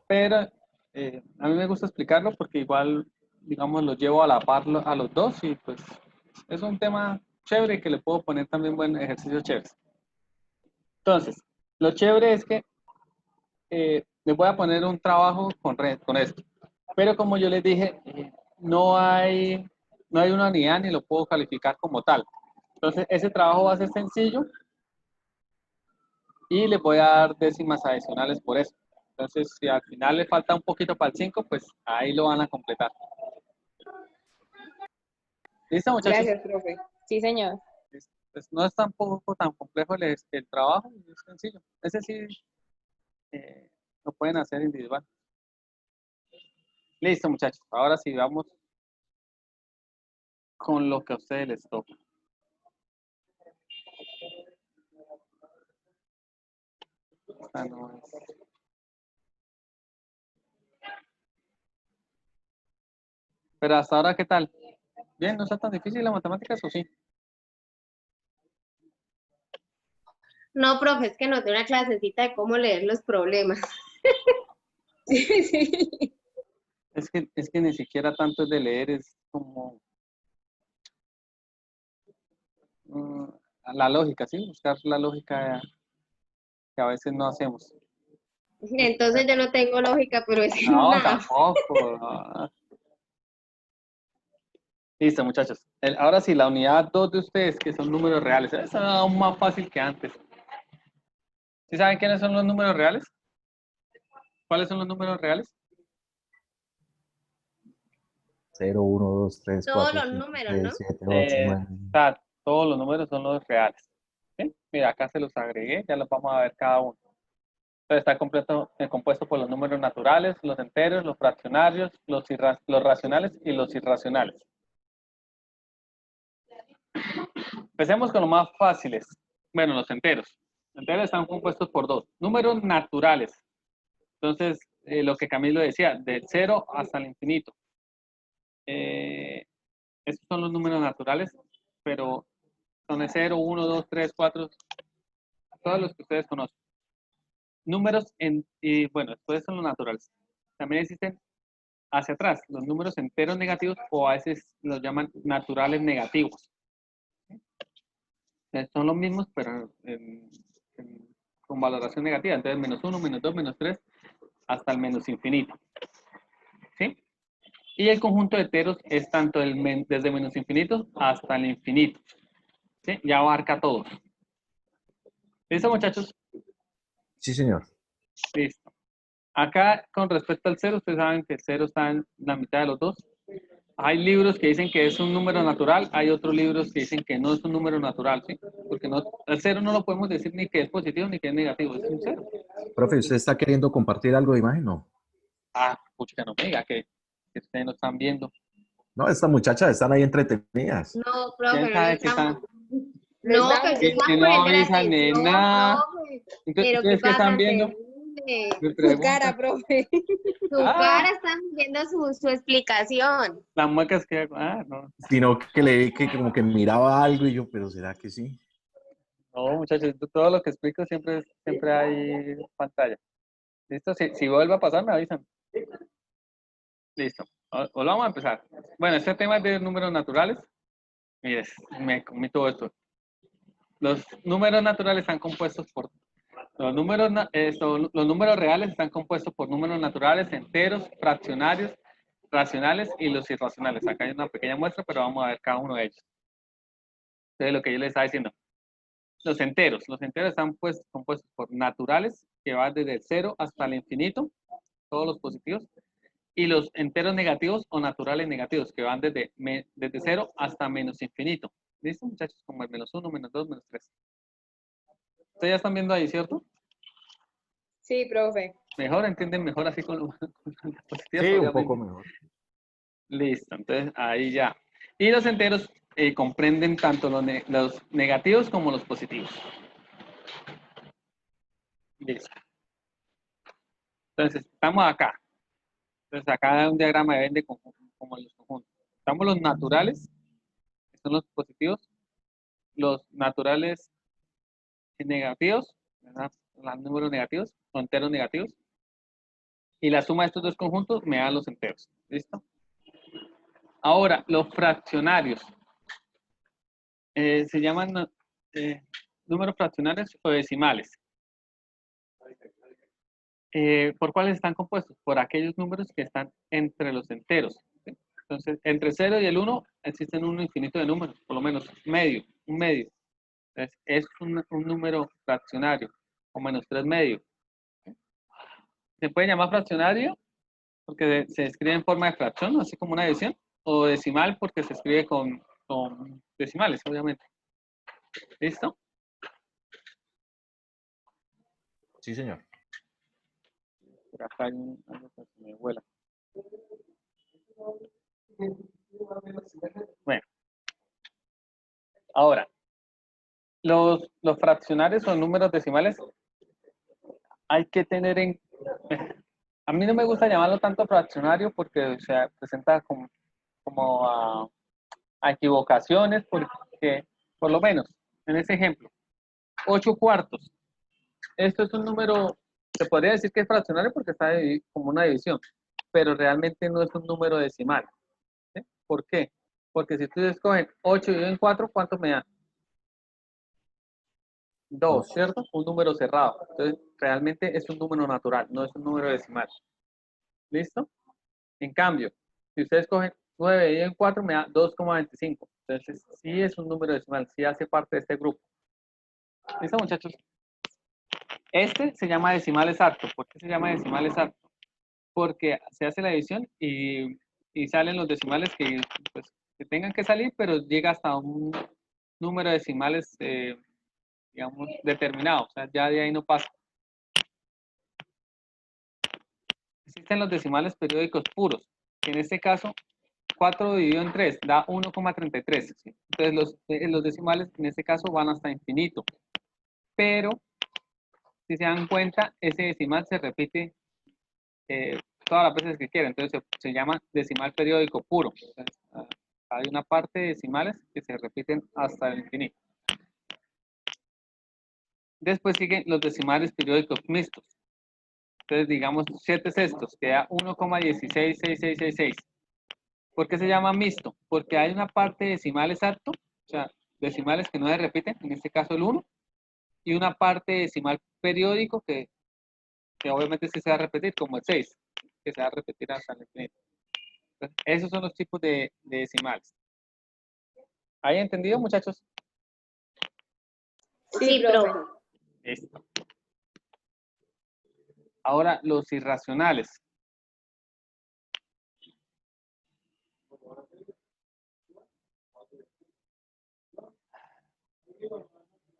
Pero a mí me gusta explicarlo porque igual, digamos, lo llevo a la par a los dos y pues es un tema chévere que le puedo poner también buen ejercicio chévere. Entonces, lo chévere es que les voy a poner un trabajo con esto. Pero como yo les dije, no hay una unidad ni lo puedo calificar como tal. Entonces, ese trabajo va a ser sencillo y les voy a dar décimas adicionales por eso. Entonces, si al final le falta un poquito para el 5, pues ahí lo van a completar. ¿Listo, muchachos? Gracias, profe. Sí, señor. Pues no es tampoco tan complejo el trabajo, es sencillo. Ese sí lo pueden hacer individual. Listo, muchachos. Ahora sí vamos con lo que a ustedes les toca. Esta no es. Pero hasta ahora, ¿qué tal? Bien, ¿no está tan difícil la matemática, o sí? No, profe, es que nos dio una clasecita de cómo leer los problemas. Sí, sí. Es que ni siquiera tanto es de leer, es como la lógica, ¿sí? Buscar la lógica que a veces no hacemos. Entonces yo no tengo lógica, pero es en No, nada. tampoco. No. Listo, muchachos. Ahora sí, la unidad 2 de ustedes, que son números reales. Es aún más fácil que antes. ¿Sí saben quiénes son los números reales? ¿Cuáles son los números reales? 0, 1, 2, 3, Todos 4, los 5, números, 6, ¿no? 7, 8, 9. Todos los números son los reales. ¿Sí? Mira, acá se los agregué, ya los vamos a ver cada uno. Entonces está compuesto por los números naturales, los enteros, los fraccionarios, los racionales y los irracionales. Empecemos con los más fáciles. Bueno, los enteros. Los enteros están compuestos por dos. Números naturales. Entonces, lo que Camilo decía, del 0 hasta el infinito. Estos son los números naturales, pero son de 0, 1, 2, 3, 4, todos los que ustedes conocen. Números, y bueno, después son los naturales. También existen hacia atrás los números enteros negativos o a veces los llaman naturales negativos. Son los mismos, pero con valoración negativa. Entonces, menos 1, menos 2, menos 3, hasta el menos infinito. ¿Sí? Y el conjunto de enteros es tanto desde menos infinito hasta el infinito. ¿Sí? Ya abarca todo. ¿Listo, muchachos? Sí, señor. Listo. Acá, con respecto al cero, ustedes saben que el cero está en la mitad de los dos. Hay libros que dicen que es un número natural, hay otros libros que dicen que no es un número natural, ¿sí? Porque no, el cero no lo podemos decir ni que es positivo ni que es negativo, es un cero. Profe, ¿usted está queriendo compartir algo de imagen? No. Pucha, no me diga que ustedes no están viendo. No, estas muchachas están ahí entretenidas. No, ¿Quién profe, no le sabe qué estamos. están? No, que yo Es estaba que no poniendo la avisan ni atención, nada. profe. Entonces, Pero qué ¿ustedes qué están pasa, viendo? terrible. Me Tu preguntan. cara, profe. Su cara está viendo su explicación. Las muecas que hago. No. Sino que le vi que como que miraba algo y yo, pero ¿será que sí? No, muchachos, todo lo que explico siempre hay pantalla. ¿Listo? Si vuelve a pasar, me avisan. Listo. O lo vamos a empezar. Bueno, este tema es de números naturales. Mire, me comí todo esto. Los números naturales están compuestos por... Los números reales están compuestos por números naturales, enteros, fraccionarios, racionales y los irracionales. Acá hay una pequeña muestra, pero vamos a ver cada uno de ellos. Entonces, lo que yo les estaba diciendo. Los enteros están compuestos por naturales, que van desde el 0 hasta el infinito, todos los positivos, y los enteros negativos o naturales negativos, que van desde 0 hasta menos infinito. ¿Listo, muchachos? Como el -1, -2, -3. Ustedes ya están viendo ahí, ¿cierto? Sí, profe. Mejor, entienden mejor así con las positivas, Sí, un obviamente. poco mejor. Listo, entonces ahí ya. Y los enteros comprenden tanto los negativos como los positivos. Listo. Entonces, estamos acá. Entonces, acá hay un diagrama de Venn de conjunto, como los conjuntos. Estamos los naturales, que son los positivos, los naturales negativos, ¿verdad? Los números negativos, o enteros negativos, y la suma de estos dos conjuntos me da los enteros. ¿Listo? Ahora, los fraccionarios. Se llaman números fraccionarios o decimales. ¿Por cuáles están compuestos? Por aquellos números que están entre los enteros. ¿Sí? Entonces, entre 0 y el 1 existen un infinito de números, por lo menos un medio. Entonces, es un número fraccionario, o -3 medio. Se puede llamar fraccionario porque se escribe en forma de fracción, así como una división, o decimal porque se escribe con decimales, obviamente. ¿Listo? Sí, señor. Por acá hay algo que se me vuela. Bueno, ahora, los fraccionarios o números decimales hay que tener en... A mí no me gusta llamarlo tanto fraccionario porque se presenta como a equivocaciones, porque por lo menos en ese ejemplo, 8 cuartos. Esto es un número, se podría decir que es fraccionario porque está como una división, pero realmente no es un número decimal. ¿Sí? ¿Por qué? Porque si ustedes escogen 8 dividido en 4, ¿cuánto me da? 2, ¿cierto? Un número cerrado. Entonces, realmente es un número natural, no es un número decimal. ¿Listo? En cambio, si ustedes cogen 9 dividido en 4, me da 2,25. Entonces, sí es un número decimal, sí hace parte de este grupo. ¿Listo, muchachos? Este se llama decimal exacto. ¿Por qué se llama decimal exacto? Porque se hace la división y salen los decimales pues, que tengan que salir, pero llega hasta un número de decimales, digamos, determinado. O sea, ya de ahí no pasa. Existen los decimales periódicos puros, que en este caso 4 dividido en 3 da 1,33. ¿Sí? Entonces los decimales en este caso van hasta infinito. Pero, si se dan cuenta, ese decimal se repite todas las veces que quiera. Entonces se llama decimal periódico puro. Entonces, hay una parte de decimales que se repiten hasta el infinito. Después siguen los decimales periódicos mixtos. Entonces, digamos 7 sextos, que da 1,166666. ¿Por qué se llama mixto? Porque hay una parte decimal exacto, o sea, decimales que no se repiten, en este caso el 1, y una parte decimal periódico que obviamente sí se va a repetir, como el 6, que se va a repetir hasta el infinito. Esos son los tipos de decimales. ¿Hay entendido, muchachos? Sí, profe. Listo. Ahora, los irracionales.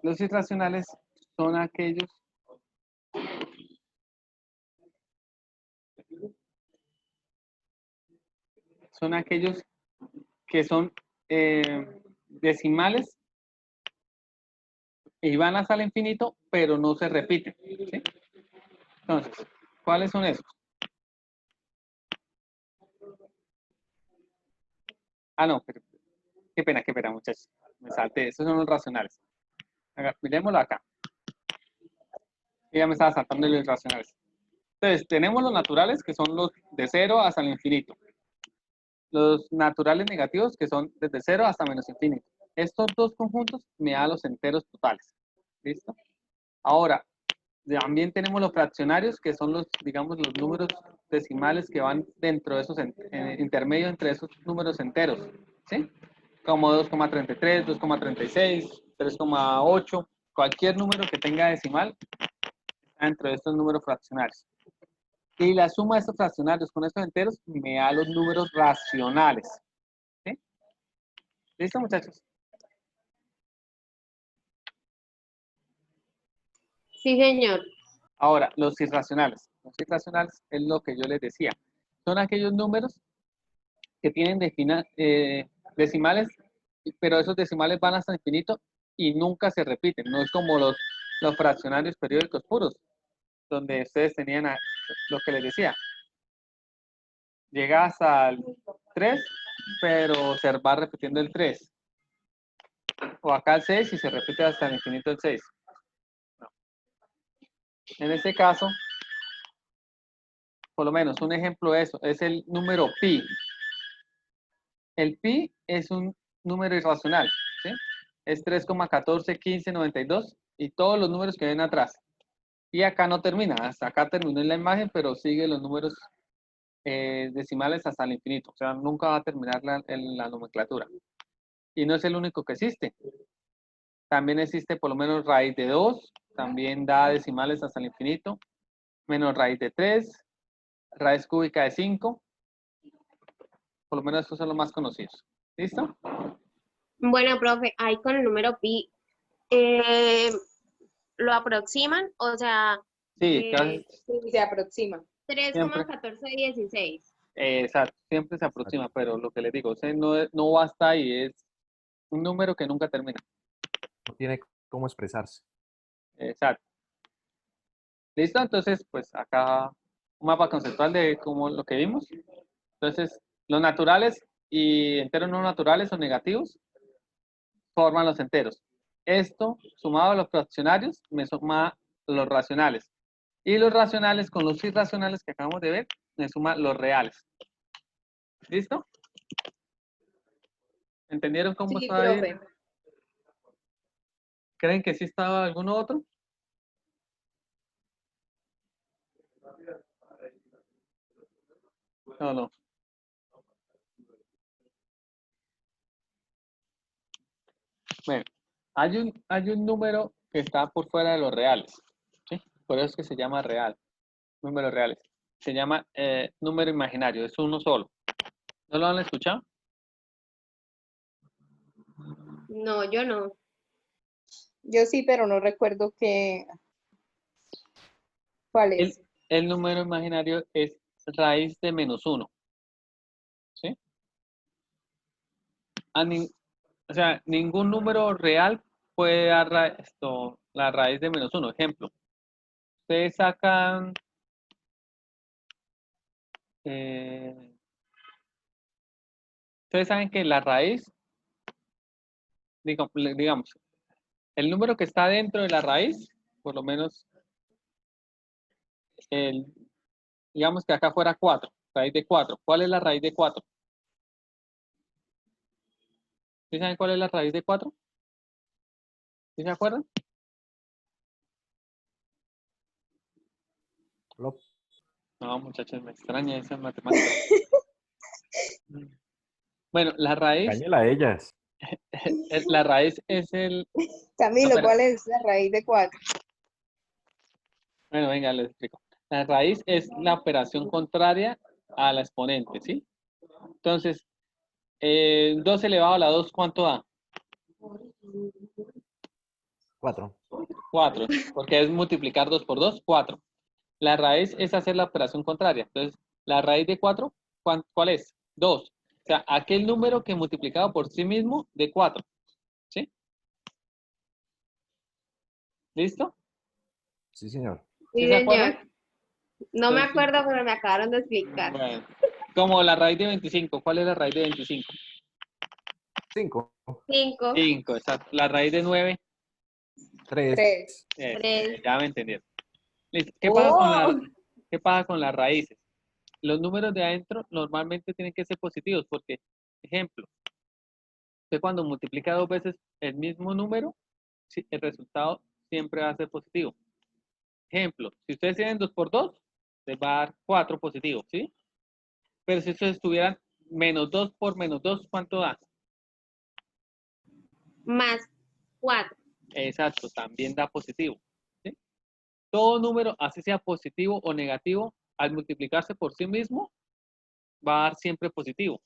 Los irracionales son aquellos que son decimales y van hasta el infinito, pero no se repiten. ¿Sí? Entonces, ¿cuáles son esos? Ah, no, pero, qué pena, muchachos. Me salté. Esos son los racionales. Miremoslo acá. Ya me estaba saltando los irracionales. Entonces, tenemos los naturales, que son los de 0 hasta el infinito. Los naturales negativos, que son desde 0 hasta menos infinito. Estos dos conjuntos me dan los enteros totales. ¿Listo? Ahora, también tenemos los fraccionarios, que son los, digamos, los números decimales que van dentro de esos, intermedio entre esos números enteros. ¿Sí? Como 2,33, 2,36, 3,8. Cualquier número que tenga decimal está dentro de estos números fraccionarios. Y la suma de estos fraccionarios con estos enteros me da los números racionales. ¿Sí? ¿Listo, muchachos? Sí, señor. Ahora, los irracionales. Los irracionales es lo que yo les decía. Son aquellos números que tienen decimales, pero esos decimales van hasta infinito y nunca se repiten. No es como los fraccionarios periódicos puros, donde ustedes tenían lo que les decía. Llega hasta el 3, pero se va repitiendo el 3. O acá el 6 y se repite hasta el infinito el 6. No. En este caso, por lo menos un ejemplo de eso es el número pi. El pi es un número irracional, ¿sí? Es 3,141592 y todos los números que ven atrás. Y acá no termina, hasta acá terminó en la imagen, pero sigue los números decimales hasta el infinito. O sea, nunca va a terminar la nomenclatura. Y no es el único que existe. También existe por lo menos raíz de 2, también da decimales hasta el infinito, menos raíz de 3, raíz cúbica de 5. Por lo menos estos son los más conocidos. ¿Listo? Bueno, profe, ahí con el número pi, ¿lo aproximan? O sea, Sí, casi Sí, se aproxima. siempre. 3,1416. Exacto, siempre se aproxima, pero lo que les digo, no basta ahí, es un número que nunca termina. No tiene cómo expresarse. Exacto. ¿Listo? Entonces, pues acá un mapa conceptual de cómo lo que vimos. Entonces, los naturales y enteros no naturales o negativos forman los enteros. Esto, sumado a los fraccionarios, me suma los racionales. Y los racionales con los irracionales que acabamos de ver, me suma los reales. ¿Listo? ¿Entendieron cómo Sí, está ahí? profe. ¿Creen que sí estaba alguno otro? No. Bueno, hay un número que está por fuera de los reales. ¿Sí? Por eso es que se llama real. Números reales. Se llama número imaginario. Es uno solo. ¿No lo han escuchado? No, yo no. Yo sí, pero no recuerdo cuál El, es. el número imaginario es raíz de -1. ¿Sí? O sea, ningún número real puede dar la raíz de -1. Ejemplo, ustedes sacan ustedes saben que la raíz, digamos, el número que está dentro de la raíz, por lo menos, digamos que acá fuera 4, raíz de 4. ¿Cuál es la raíz de 4? ¿Sí saben cuál es la raíz de 4? ¿Sí se acuerdan? Lo- No, muchachos, me extraña esa matemática. Bueno, la raíz, Cáñela a ellas. la raíz es el... Camilo, opera- ¿cuál es la raíz de 4? Bueno, venga, les explico. La raíz es la operación contraria a la exponente, ¿sí? Entonces, 2 elevado a la 2, ¿cuánto da? 4. 4, porque es multiplicar 2 por 2, 4. La raíz es hacer la operación contraria. Entonces, la raíz de 4, ¿cuál es? 2. O sea, aquel número que multiplicado por sí mismo de 4. ¿Sí? ¿Listo? Sí, señor. ¿Sí Sí, se acuerdan? señor. No me Entonces, acuerdo, pero me acabaron de explicar. bueno, como la raíz de 25. ¿Cuál es la raíz de 25? 5. 5, 5, exacto. La raíz de 9, 3. 3. 3. ya me entendieron. Listo. ¡Oh! ¿Qué pasa con las raíces? Los números de adentro normalmente tienen que ser positivos porque, ejemplo, usted cuando multiplica 2 veces el mismo número, sí, el resultado siempre va a ser positivo. Ejemplo, si ustedes tienen 2 por 2, les va a dar 4 positivo, ¿sí? Pero si ustedes tuvieran menos 2 por menos 2, ¿cuánto da? Más 4. Exacto, también da positivo, ¿sí? Todo número, así sea positivo o negativo, al multiplicarse por sí mismo, va a dar siempre positivo,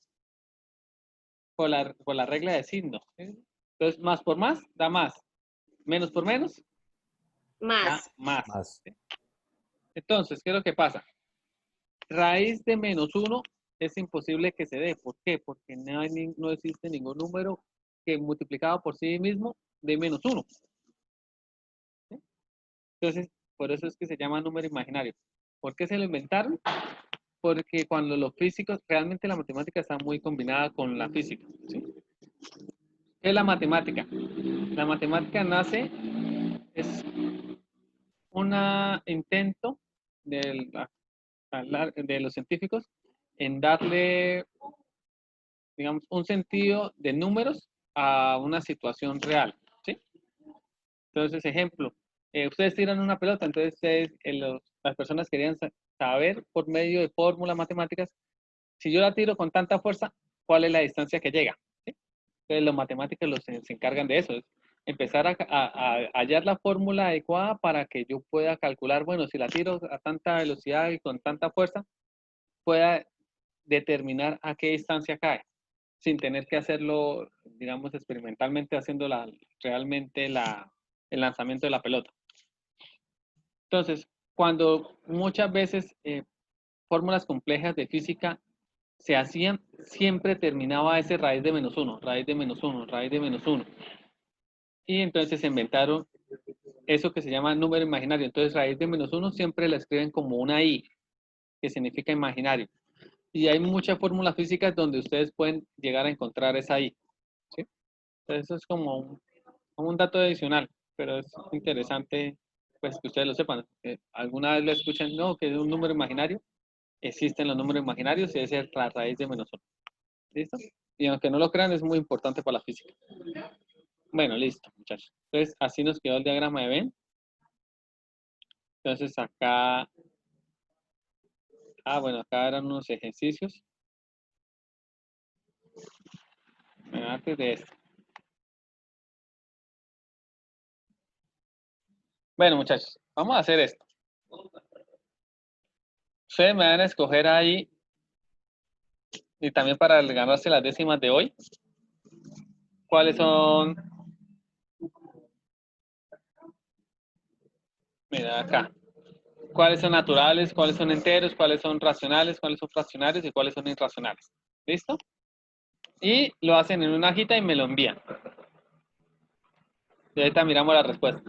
por la regla de signo, ¿sí? Entonces, más por más, da más. Menos por menos, da Más. más. Más. ¿Sí? Entonces, ¿qué es lo que pasa? Raíz de menos 1 es imposible que se dé. ¿Por qué? Porque no existe ningún número que multiplicado por sí mismo de menos 1. ¿Sí? Entonces, por eso es que se llama número imaginario. ¿Por qué se lo inventaron? Porque cuando los físicos, realmente la matemática está muy combinada con la física. ¿Sí? ¿Qué es la matemática? La matemática nace, es un intento de, de los científicos en darle, digamos, un sentido de números a una situación real, ¿sí? Entonces, ejemplo, ustedes tiran una pelota, entonces las personas querían saber por medio de fórmulas matemáticas, si yo la tiro con tanta fuerza, ¿cuál es la distancia que llega? ¿Sí? Entonces, los matemáticos se encargan de eso, es empezar a hallar la fórmula adecuada para que yo pueda calcular, bueno, si la tiro a tanta velocidad y con tanta fuerza, pueda determinar a qué distancia cae, sin tener que hacerlo, digamos, experimentalmente, haciendo realmente el lanzamiento de la pelota. Entonces, cuando muchas veces fórmulas complejas de física se hacían, siempre terminaba ese raíz de menos 1, raíz de menos 1, raíz de menos 1. Y entonces se inventaron eso que se llama número imaginario. Entonces, raíz de menos 1 siempre la escriben como una I, que significa imaginario. Y hay muchas fórmulas físicas donde ustedes pueden llegar a encontrar esa I. ¿Sí? Entonces, eso es como un dato adicional, pero es interesante pues que ustedes lo sepan. Alguna vez lo escuchan, no, que es un número imaginario. Existen los números imaginarios y esa es la raíz de menos 1. ¿Listo? Y aunque no lo crean, es muy importante para la física. Bueno, listo, muchachos. Entonces, así nos quedó el diagrama de Venn. Entonces, acá, bueno, acá eran unos ejercicios. Antes de esto. Bueno, muchachos, vamos a hacer esto. Ustedes me van a escoger ahí, y también para ganarse las décimas de hoy, cuáles son, mira acá, cuáles son naturales, cuáles son enteros, cuáles son racionales, cuáles son fraccionarios y cuáles son irracionales. ¿Listo? Y lo hacen en una hojita y me lo envían. Y ahorita miramos la respuesta.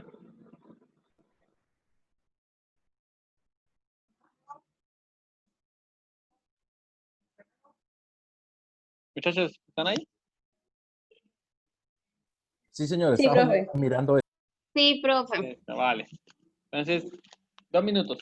Muchachos, ¿están ahí? Sí, señor, Sí, estamos profe. mirando. Sí, profe. Vale. Entonces, 2 minutos.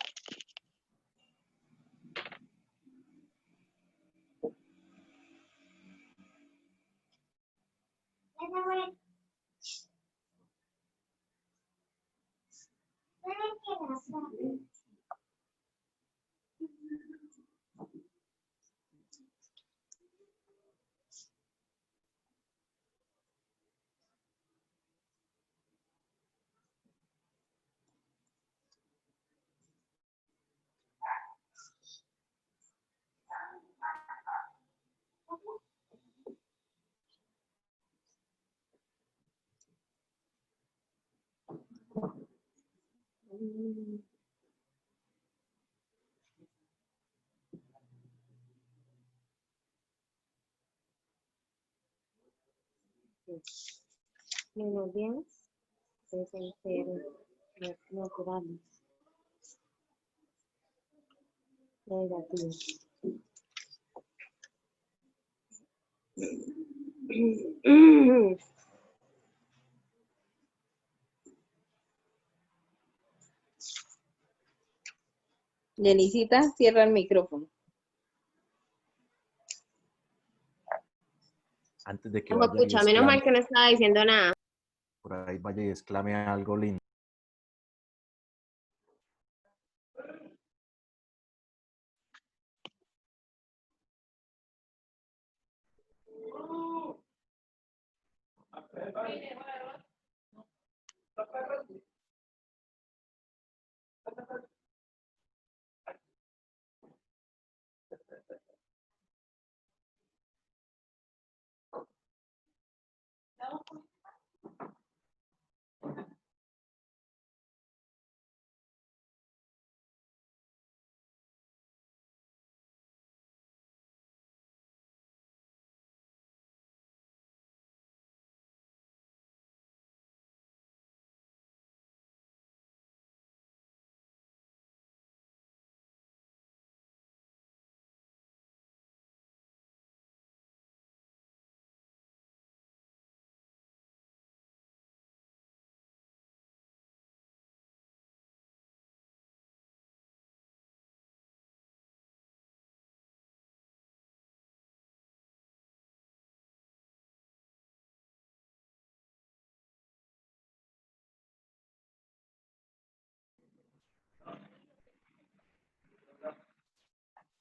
Menos 10 es entero, naturales. Negativo. Jenicita, cierra el micrófono. Antes de que Como vaya y pucha, menos mal que no estaba diciendo nada. por ahí vaya y exclame algo lindo.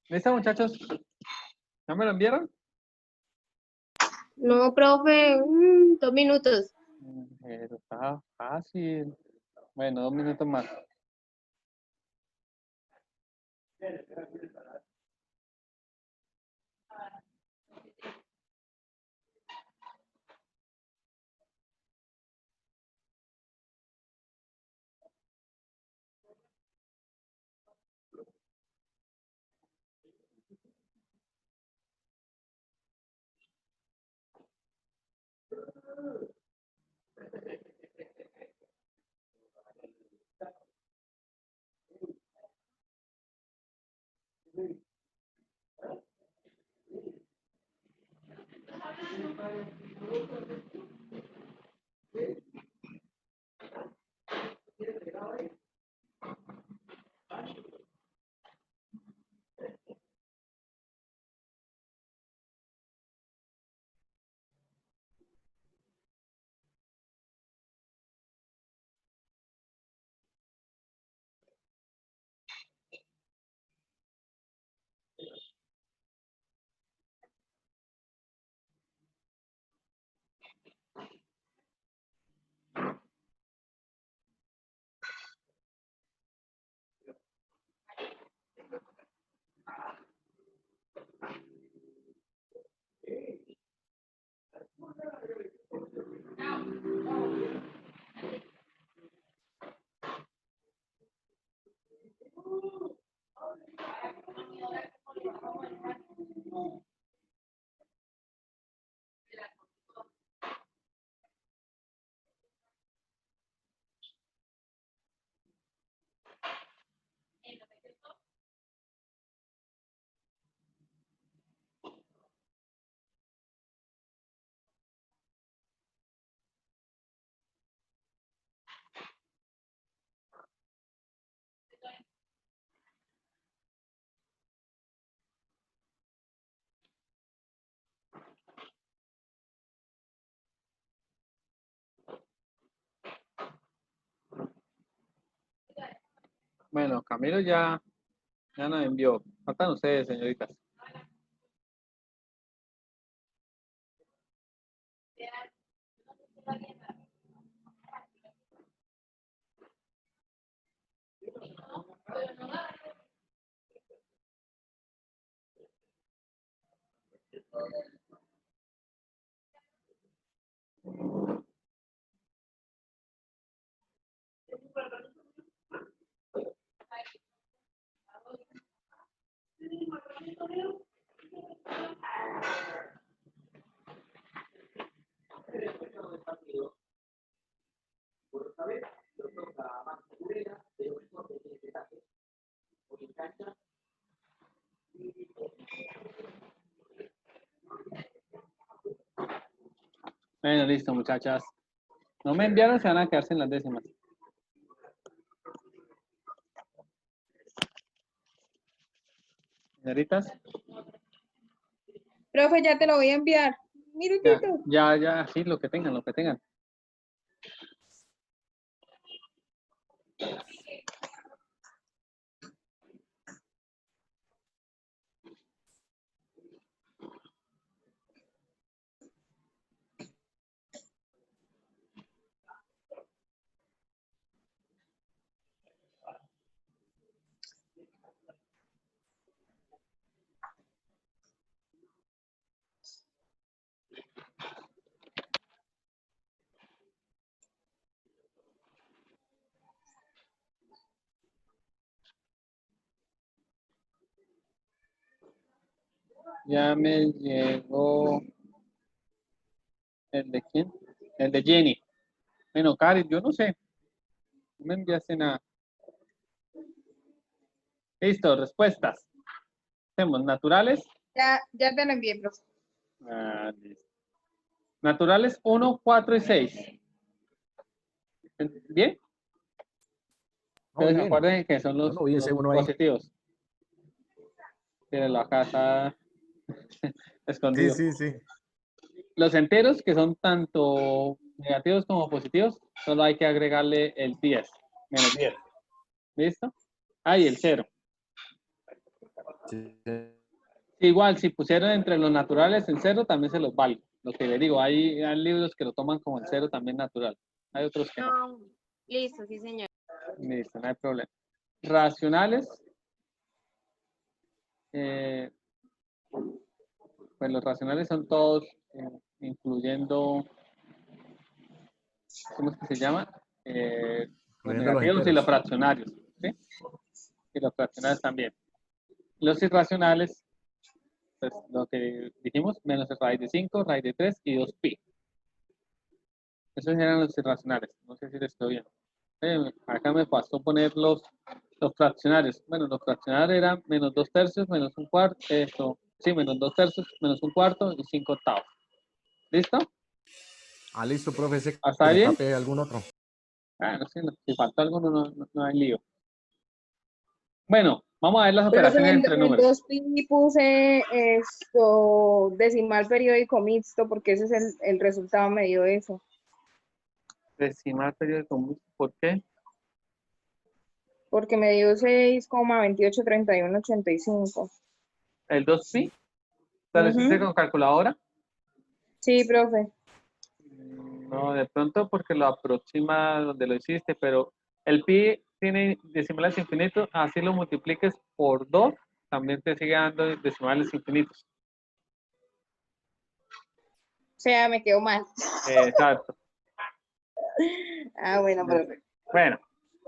¿Listo, muchachos? ¿Ya me lo enviaron? No, profe, 2 minutos. Pero está fácil. Bueno, 2 minutos más. Bueno, Camilo ya nos envió. Faltan ustedes, señoritas. Bueno, listo, muchachas. No me enviaron, se van a quedarse en las décimas. Señoritas, Profe, ya te lo voy a enviar. Un ya, minutito. ya, sí, lo que tengan, lo que tengan. Ya me llegó el de quién, el de Jenny. Bueno, Cari, yo no sé, no me enviaste nada. Listo, respuestas. Hacemos naturales. Ya te lo envié, profe. Listo. Naturales 1, 4 y 6. ¿Bien? Oh, Entonces bien. acuérdense que son los, Bueno, bien, ese los uno ahí. positivos. Tienen la casa Sí, escondido. sí, sí. Los enteros, que son tanto negativos como positivos, solo hay que agregarle el 10, menos 10. ¿Listo? Y el 0. Sí. Igual, si pusieron entre los naturales el 0, también se los valgo. Lo que le digo, hay libros que lo toman como el 0 también natural. Hay otros que no. No, listo, sí, señor. Listo, no hay problema. Racionales. Pues los racionales son todos, incluyendo, ¿cómo es que se llama? Los Incluyendo los negativos y los enteros. fraccionarios. ¿Sí? Y los fraccionarios también. Los irracionales, pues lo que dijimos, menos el raíz de 5, raíz de 3 y 2pi. Esos eran los irracionales. No sé si les quedó bien. Acá me pasó poner los fraccionarios. Bueno, los fraccionarios eran menos 2 tercios, menos un cuarto, eso, sí, menos 2 tercios, menos un cuarto y 5 octavos. ¿Listo? Listo, profe, ese ¿Hasta que ahí le bien? tape algún otro. No sé, si falta alguno no hay lío. Bueno, vamos a ver las Profe, operaciones entre en números. 2pi puse esto, decimal periódico mixto, porque ese es el resultado, me dio eso. Decimal periódico mixto, ¿por qué? Porque me dio 6,283185. El 2pi. ¿Lo hiciste con calculadora? Sí, profe. No, de pronto porque lo aproxima donde lo hiciste, pero el pi tiene decimales infinitos, así lo multipliques por 2, también te sigue dando decimales infinitos. O sea, me quedó mal. Exacto. Bueno, profe. Bueno,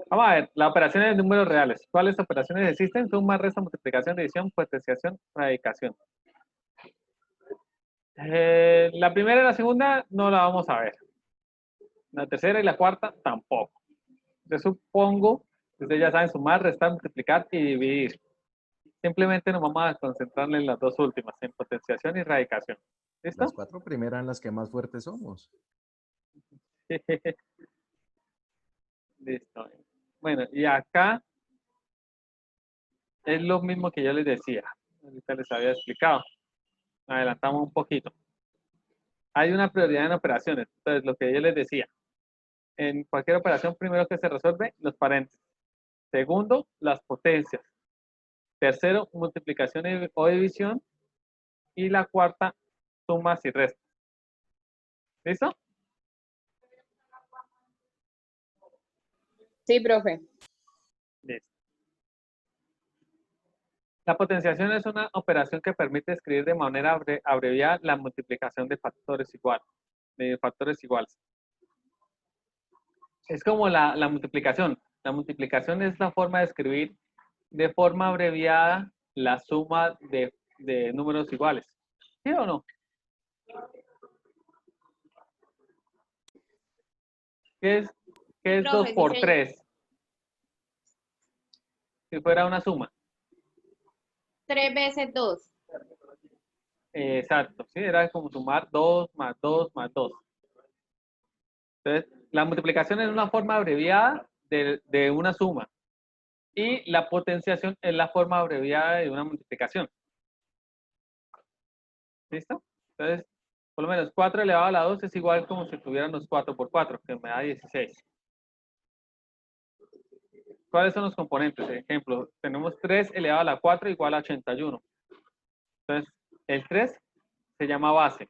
vamos a ver, las operaciones de números reales. ¿Cuáles operaciones existen? Suma, resta, multiplicación, división, potenciación, radicación. La primera y la segunda no la vamos a ver. La tercera y la cuarta tampoco. Yo supongo que ustedes ya saben sumar, restar, multiplicar y dividir. Simplemente nos vamos a concentrar en las dos últimas, en potenciación y radicación. ¿Listo? Las 4 primeras en las que más fuertes somos. Listo. Bueno, y acá es lo mismo que yo les decía. Ahorita les había explicado. Adelantamos un poquito. Hay una prioridad en operaciones. Entonces, lo que yo les decía. En cualquier operación, primero que se resuelve, los paréntesis. Segundo, las potencias. Tercero, multiplicación o división. Y la cuarta, sumas y restas. ¿Listo? Sí, profe. Listo. La potenciación es una operación que permite escribir de manera abreviada la multiplicación de factores iguales. Es como la multiplicación. La multiplicación es la forma de escribir de forma abreviada la suma de números iguales. ¿Sí o no? ¿Qué es 2 Profe, sí, por señor. 3? Si fuera una suma. 3 veces 2. Exacto, sí, era como sumar 2 más 2 más 2. Entonces, la multiplicación es una forma abreviada de una suma. Y la potenciación es la forma abreviada de una multiplicación. ¿Listo? Entonces, por lo menos 4 elevado a la 2 es igual como si tuviéramos 4 por 4, que me da 16. ¿Cuáles son los componentes? Ejemplo, tenemos 3 elevado a la 4 igual a 81. Entonces, el 3 se llama base.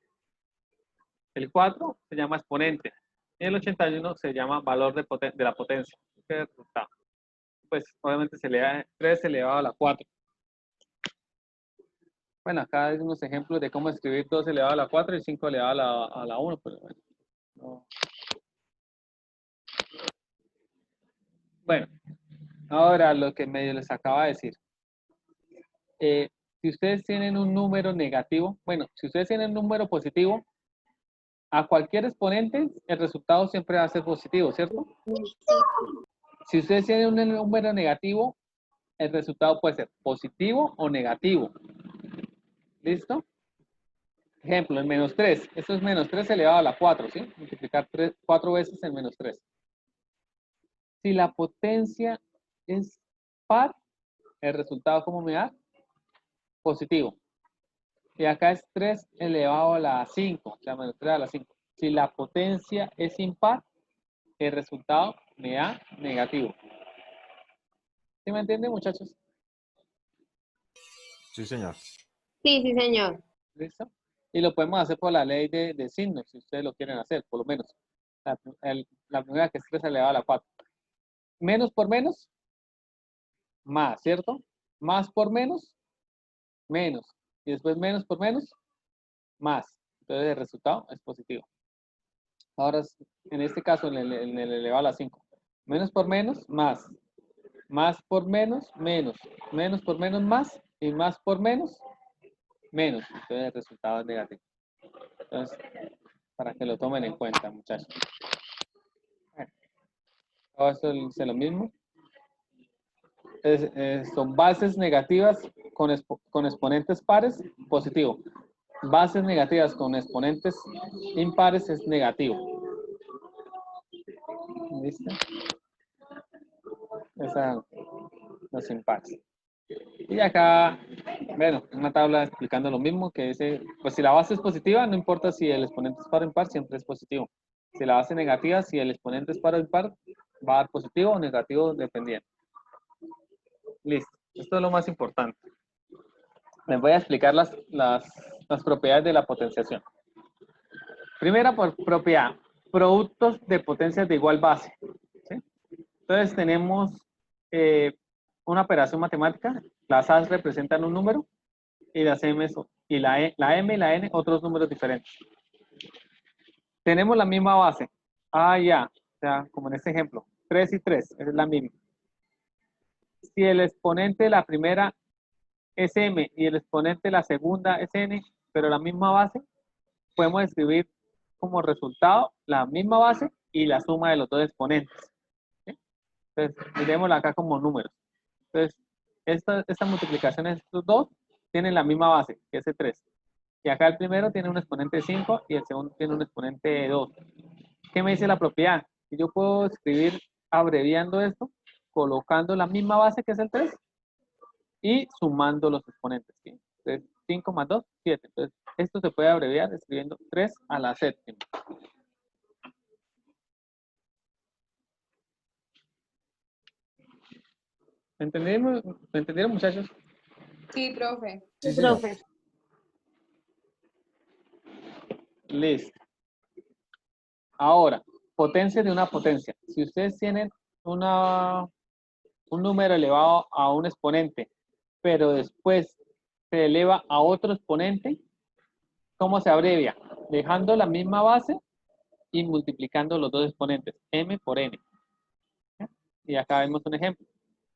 El 4 se llama exponente. Y el 81 se llama valor de la potencia. ¿Qué resultado? Pues obviamente 3 elevado a la 4. Bueno, acá hay unos ejemplos de cómo escribir 2 elevado a la 4 y 5 elevado a la 1. Pero bueno, no. Bueno, ahora lo que medio les acaba de decir. Si ustedes tienen un número negativo, bueno, si ustedes tienen un número positivo, a cualquier exponente el resultado siempre va a ser positivo, ¿cierto? Si ustedes tienen un número negativo, el resultado puede ser positivo o negativo. ¿Listo? Ejemplo, el menos 3. Esto es menos 3 elevado a la 4, ¿sí? Multiplicar 4 veces el menos 3. Si la potencia es par, el resultado, ¿cómo me da? Positivo. Y acá es 3 elevado a la 5, o sea, menos 3 a la 5. Si la potencia es impar, el resultado me da negativo. ¿Sí me entienden, muchachos? Sí, señor. Sí, sí, señor. ¿Listo? Y lo podemos hacer por la ley de signos, si ustedes lo quieren hacer, por lo menos. La primera que es 3 elevado a la 4. Menos por menos, más, ¿cierto? Más por menos, menos. Y después menos por menos, más. Entonces el resultado es positivo. Ahora, en este caso, en el elevado a la 5. Menos por menos, más. Más por menos, menos. Menos por menos, más. Y más por menos, menos. Entonces el resultado es negativo. Entonces, para que lo tomen en cuenta, muchachos. Bueno, todo esto es lo mismo. Son bases negativas con exponentes pares, positivo. Bases negativas con exponentes impares es negativo. ¿Listo? Esa, los impares. Y acá, bueno, una tabla explicando lo mismo, que dice, pues si la base es positiva, no importa si el exponente es par o impar, siempre es positivo. Si la base es negativa, si el exponente es par o impar, va a dar positivo o negativo dependiendo. Listo, esto es lo más importante. Les voy a explicar las propiedades de la potenciación. Primera propiedad, productos de potencias de igual base. ¿Sí? Entonces tenemos una operación matemática, las A's representan un número y las M y la M y la N otros números diferentes. Tenemos la misma base, A y A, o sea, como en este ejemplo, 3 y 3, es la misma. Si el exponente de la primera es M y el exponente de la segunda es N, pero la misma base, podemos escribir como resultado la misma base y la suma de los dos exponentes. ¿Sí? Entonces, miremosla acá como números. Entonces, esta multiplicación de estos dos tienen la misma base, que es el 3. Y acá el primero tiene un exponente de 5 y el segundo tiene un exponente de 2. ¿Qué me dice la propiedad? Que yo puedo escribir abreviando esto, colocando la misma base, que es el 3, y sumando los exponentes. ¿Sí? Entonces, 5 más 2, 7. Entonces, esto se puede abreviar escribiendo 3 a la séptima. ¿Me entendieron, muchachos? Sí, profe. Sí, señor. Profe. Listo. Ahora, potencia de una potencia. Si ustedes tienen un número elevado a un exponente, pero después se eleva a otro exponente, ¿cómo se abrevia? Dejando la misma base y multiplicando los dos exponentes, m por n. Y acá vemos un ejemplo.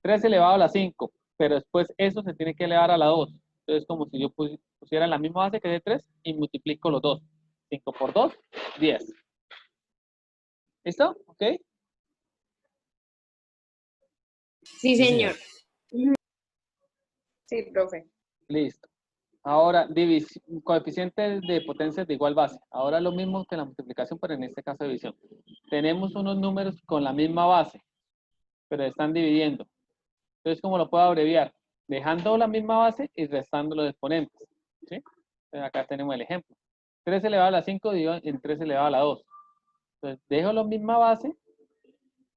3 elevado a la 5, pero después eso se tiene que elevar a la 2. Entonces, como si yo pusiera la misma base que de 3 y multiplico los dos. 5 por 2, 10. ¿Listo? ¿Ok? Sí, Sí, señor. señor. Sí, profe. Listo. Ahora, coeficiente de potencias de igual base. Ahora lo mismo que la multiplicación, pero en este caso división. tenemos unos números con la misma base, pero están dividiendo. Entonces, ¿cómo lo puedo abreviar? Dejando la misma base y restando los exponentes. ¿Sí? Entonces, acá tenemos el ejemplo. 3 elevado a la 5 dividido en 3 elevado a la 2. Entonces, dejo la misma base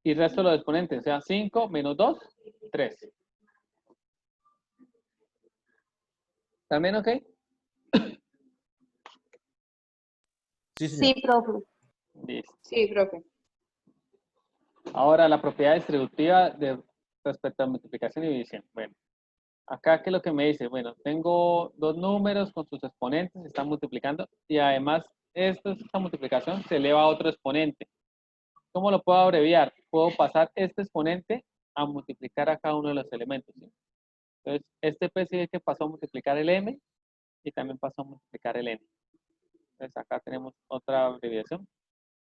y resto los exponentes. O sea, 5 menos 2, 3. ¿También ok? Sí, señor. Sí, profe. Listo. Sí, profe. Ahora, la propiedad distributiva respecto a multiplicación y división. Bueno, acá, ¿qué es lo que me dice? Bueno, tengo dos números con sus exponentes, se están multiplicando, y además, esta multiplicación se eleva a otro exponente. ¿Cómo lo puedo abreviar? Puedo pasar este exponente a multiplicar a cada uno de los elementos, ¿sí? Entonces, este P sigue que pasó a multiplicar el M, y también pasó a multiplicar el N. Entonces, acá tenemos otra abreviación.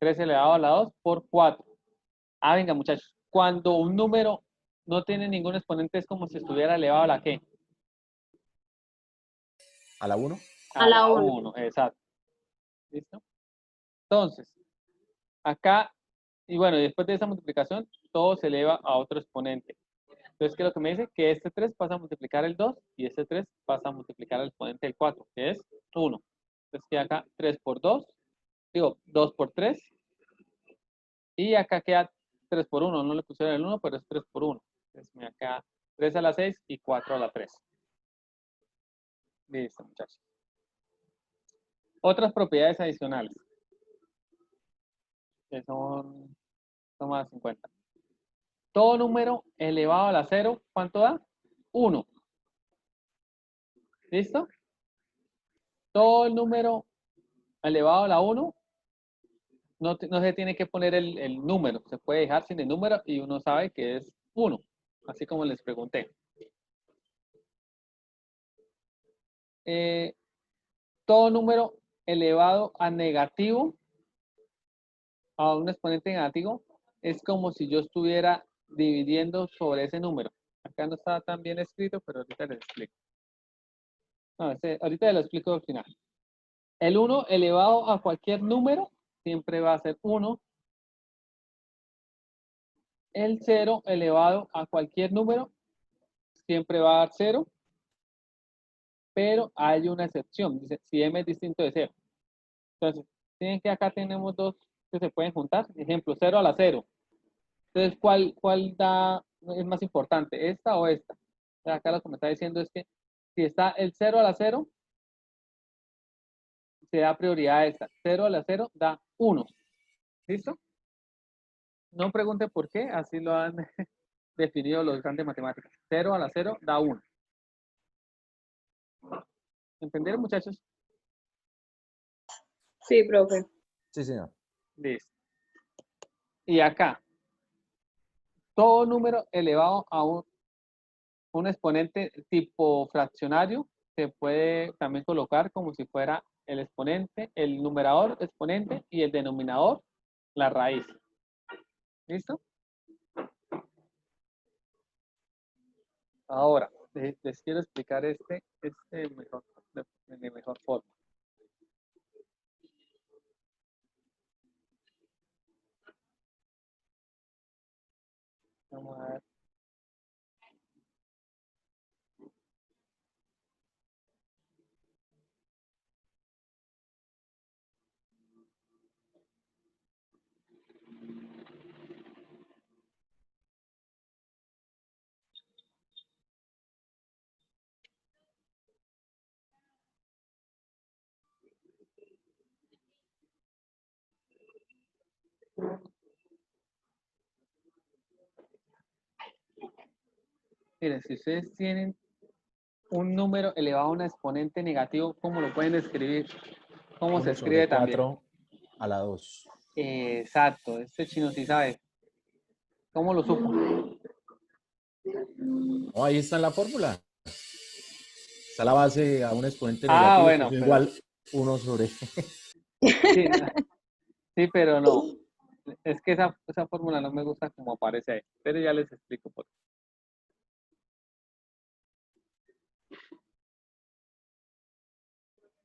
3 elevado a la 2 por 4. Ah, venga, muchachos. Cuando un número no tiene ningún exponente, es como si estuviera elevado a la ¿qué? ¿A la 1? A la 1. 1, exacto. ¿Listo? Entonces, acá, y bueno, después de esa multiplicación, todo se eleva a otro exponente. Entonces, ¿qué es lo que me dice? Que este 3 pasa a multiplicar el 2 y este 3 pasa a multiplicar el exponente del 4, que es 1. Entonces, queda acá 3 por 2, digo, 2 por 3, y acá queda 3 por 1. No le pusieron el 1, pero es 3 por 1. Entonces, me acá 3 a la 6 y 4 a la 3. Listo, muchachos. Otras propiedades adicionales, que son más 50. Todo número elevado a la 0, ¿cuánto da? 1. ¿Listo? Todo el número elevado a la 1, no se tiene que poner el número, se puede dejar sin el número y uno sabe que es 1, así como les pregunté. Todo número elevado a negativo, a un exponente negativo, es como si yo estuviera dividiendo sobre ese número. Acá no está tan bien escrito, pero ahorita les explico. No, ahorita lo explico al final. El 1 elevado a cualquier número siempre va a ser 1. El 0 elevado a cualquier número siempre va a dar 0. Pero hay una excepción. Dice, si m es distinto de 0. Entonces, tienen que acá tenemos dos que se pueden juntar. Ejemplo, 0 a la 0. Entonces, ¿cuál es más importante? ¿Esta o esta? Entonces, acá lo que me está diciendo es que si está el 0 a la 0, se da prioridad a esta. 0 a la 0 da 1. ¿Listo? No pregunte por qué, así lo han definido los grandes matemáticos. 0 a la 0 da 1. ¿Entendieron, muchachos? Sí, profe. Sí, señor. Listo. Y acá, todo número elevado a un exponente tipo fraccionario se puede también colocar como si fuera el exponente, el numerador exponente y el denominador la raíz. ¿Listo? Ahora, les quiero explicar este mejor, de mejor forma. Vamos a ver. Miren, si ustedes tienen un número elevado a un exponente negativo, ¿cómo lo pueden escribir? ¿Cómo se 1 escribe sobre también? 4 a la 2. Exacto, este chino sí sabe. ¿Cómo lo supo? No, ahí está en la fórmula. Está la base a un exponente Ah, negativo, que es bueno, pero igual 1 sobre... sí, sí, pero no. Es que esa fórmula no me gusta como aparece ahí. Pero ya les explico por qué.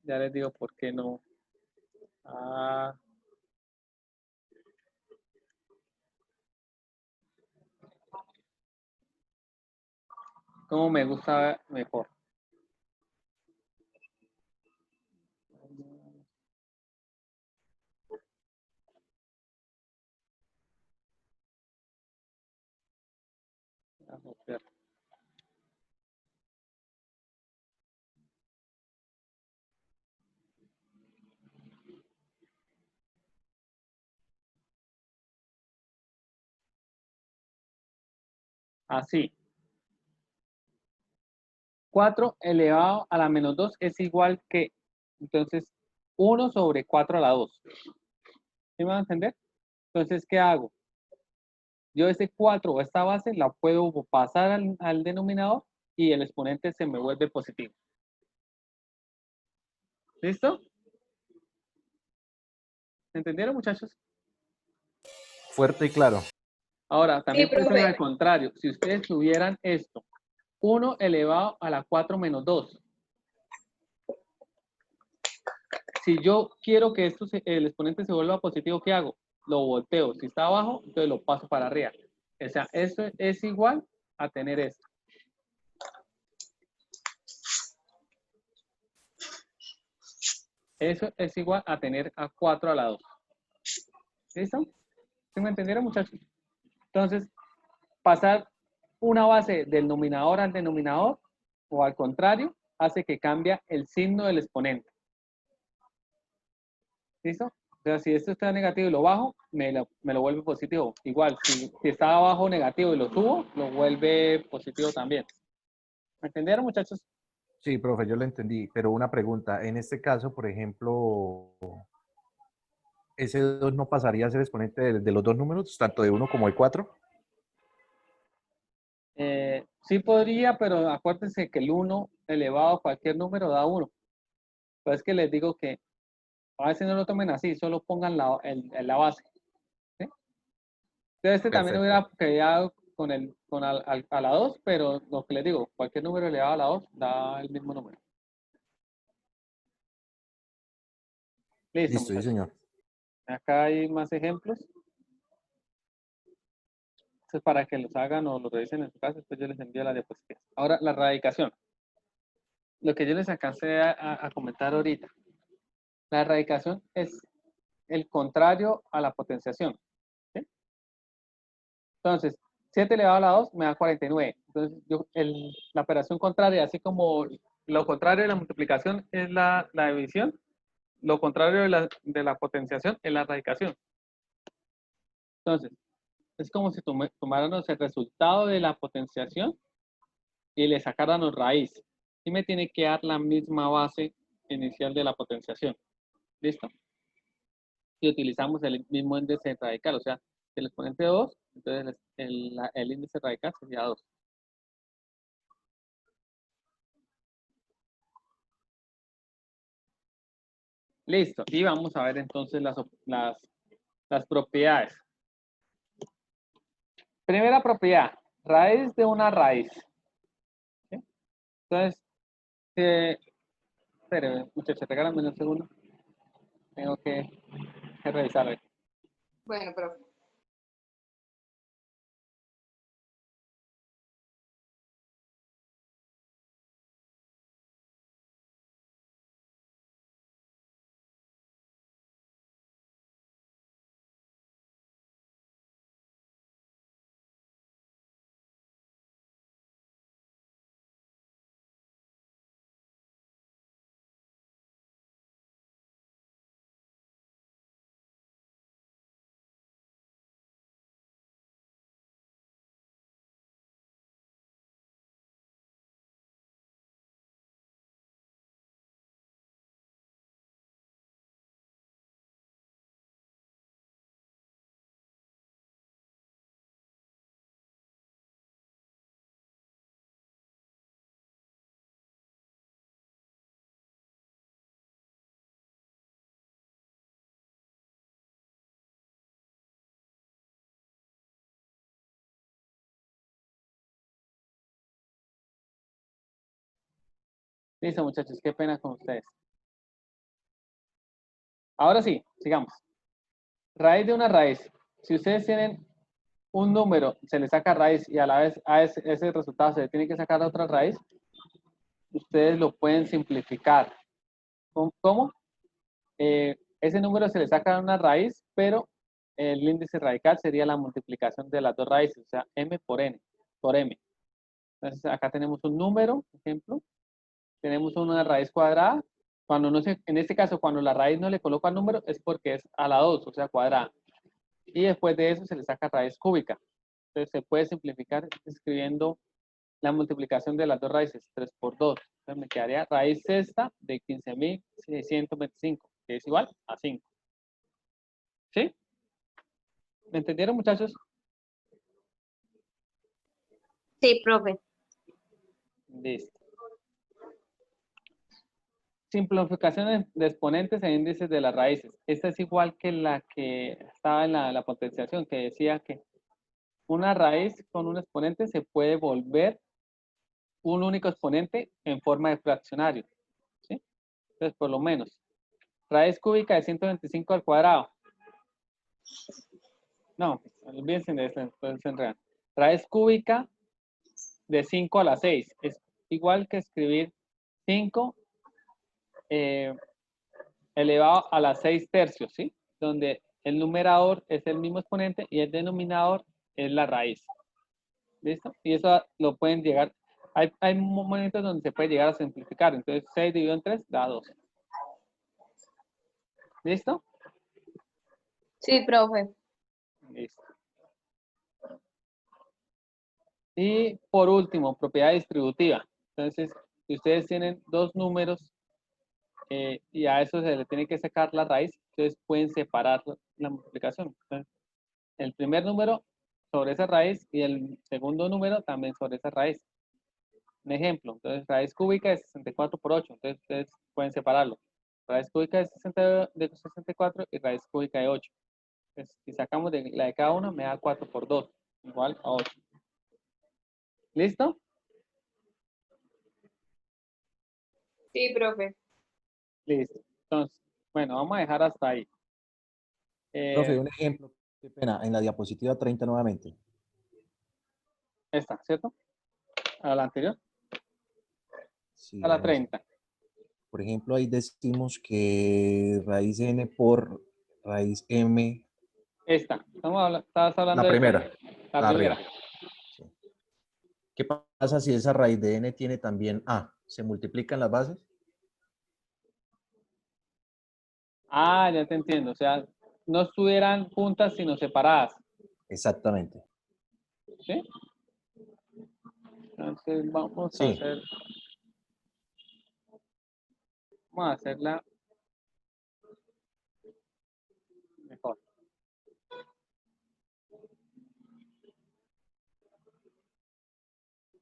Ya les digo por qué no. Ah, ¿Cómo me gusta mejor? Vamos a ver. Así. 4 elevado a la menos 2 es igual que, entonces, 1 sobre 4 a la 2. ¿Sí me van a entender? Entonces, ¿qué hago? Yo ese 4 o esta base la puedo pasar al denominador y el exponente se me vuelve positivo. ¿Listo? ¿Entendieron, muchachos? Fuerte y claro. Ahora, también Sí, puede ser profe. al contrario. Si ustedes tuvieran esto, 1 elevado a la 4 menos 2. Si yo quiero que el exponente se vuelva positivo, ¿qué hago? Lo volteo. Si está abajo, entonces lo paso para arriba. O sea, eso es igual a tener esto. Eso es igual a tener a 4 a la 2. ¿Listo? ¿Sí me entendieron, muchachos? Entonces, pasar una base del numerador al denominador o al contrario, hace que cambie el signo del exponente. ¿Listo? O sea, si esto está negativo y lo bajo, me lo vuelve positivo. Igual, si está abajo negativo y lo subo, lo vuelve positivo también. ¿Me entendieron, muchachos? Sí, profe, yo lo entendí, pero una pregunta. En este caso, por ejemplo, ese 2 no pasaría a ser exponente de los dos números, tanto de 1 como de 4. Sí podría, pero acuérdense que el 1 elevado a cualquier número da 1. Pues es que les digo que a veces no lo tomen así, solo pongan la base. ¿Sí? Entonces este también Perfecto. hubiera quedado a la 2, pero lo que les digo, cualquier número elevado a la 2 da el mismo número. Listo, Listo, sí, muchachos. señor. Acá hay más ejemplos. Esto es para que los hagan o los revisen en su casa, después yo les envío las diapositivas. Ahora, la radicación. Lo que yo les alcancé a comentar ahorita. La radicación es el contrario a la potenciación. ¿Sí? Entonces, 7 elevado a la 2 me da 49. Entonces, la operación contraria, así como lo contrario de la multiplicación es la división, lo contrario de la potenciación es la radicación. Entonces, es como si tomáramos el resultado de la potenciación y le sacáramos raíz. Y me tiene que dar la misma base inicial de la potenciación. ¿Listo? Y utilizamos el mismo índice radical, o sea, el exponente 2, entonces el índice radical sería 2. Listo, y vamos a ver entonces las propiedades. Primera propiedad, raíz de una raíz. ¿Sí? Entonces, espere, muchachos, regálame un segundo. Tengo que revisar ahí. Bueno, profe. Listo, muchachos, qué pena con ustedes. Ahora sí, sigamos. Raíz de una raíz. Si ustedes tienen un número se le saca raíz y a la vez a ese resultado se le tiene que sacar otra raíz, ustedes lo pueden simplificar. ¿Cómo? Ese número se le saca una raíz, pero el índice radical sería la multiplicación de las dos raíces, o sea, m por n, por m. Entonces, acá tenemos un número, por ejemplo, tenemos una raíz cuadrada. Cuando no se, en este caso, cuando la raíz no le coloca el número, es porque es a la 2, o sea, cuadrada. Y después de eso se le saca raíz cúbica. Entonces, se puede simplificar escribiendo la multiplicación de las dos raíces, 3 por 2. Entonces, me quedaría raíz sexta de 15.625, que es igual a 5. ¿Sí? ¿Me entendieron, muchachos? Sí, profe. Listo. Simplificación de exponentes e índices de las raíces. Esta es igual que la que estaba en la potenciación, que decía que una raíz con un exponente se puede volver un único exponente en forma de fraccionario. ¿Sí? Entonces, por lo menos, raíz cúbica de 125 al cuadrado. No, olvídense de esto, entonces en real. Raíz cúbica de 5 a la 6. Es igual que escribir 5 elevado a la 6 tercios, ¿sí? Donde el numerador es el mismo exponente y el denominador es la raíz. ¿Listo? Y eso lo pueden llegar, hay momentos donde se puede llegar a simplificar. Entonces 6 dividido en 3 da 2. ¿Listo? Sí, profe. Listo. Y por último, propiedad distributiva. Entonces, si ustedes tienen dos números y a eso se le tiene que sacar la raíz, entonces pueden separar la multiplicación. Entonces, el primer número sobre esa raíz y el segundo número también sobre esa raíz. Un ejemplo, entonces raíz cúbica es 64 por 8, entonces ustedes pueden separarlo. Raíz cúbica de 64 y raíz cúbica de 8. Entonces, si sacamos la de cada uno, me da 4 por 2, igual a 8. ¿Listo? Sí, profe. Listo. Entonces, bueno, vamos a dejar hasta ahí. Profe, un ejemplo, qué pena, en la diapositiva 30 nuevamente. Esta, ¿cierto? A la anterior, Sí, a la en esa. 30. Por ejemplo, ahí decimos que raíz n por raíz m, Esta, estabas hablando la de esta, primera, la la primera. arriba. Sí. ¿Qué pasa si esa raíz de n tiene también a? ¿Se multiplican las bases? Ah, ya te entiendo. O sea, no estuvieran juntas, sino separadas. Exactamente. ¿Sí? Entonces Sí. vamos a hacerla mejor.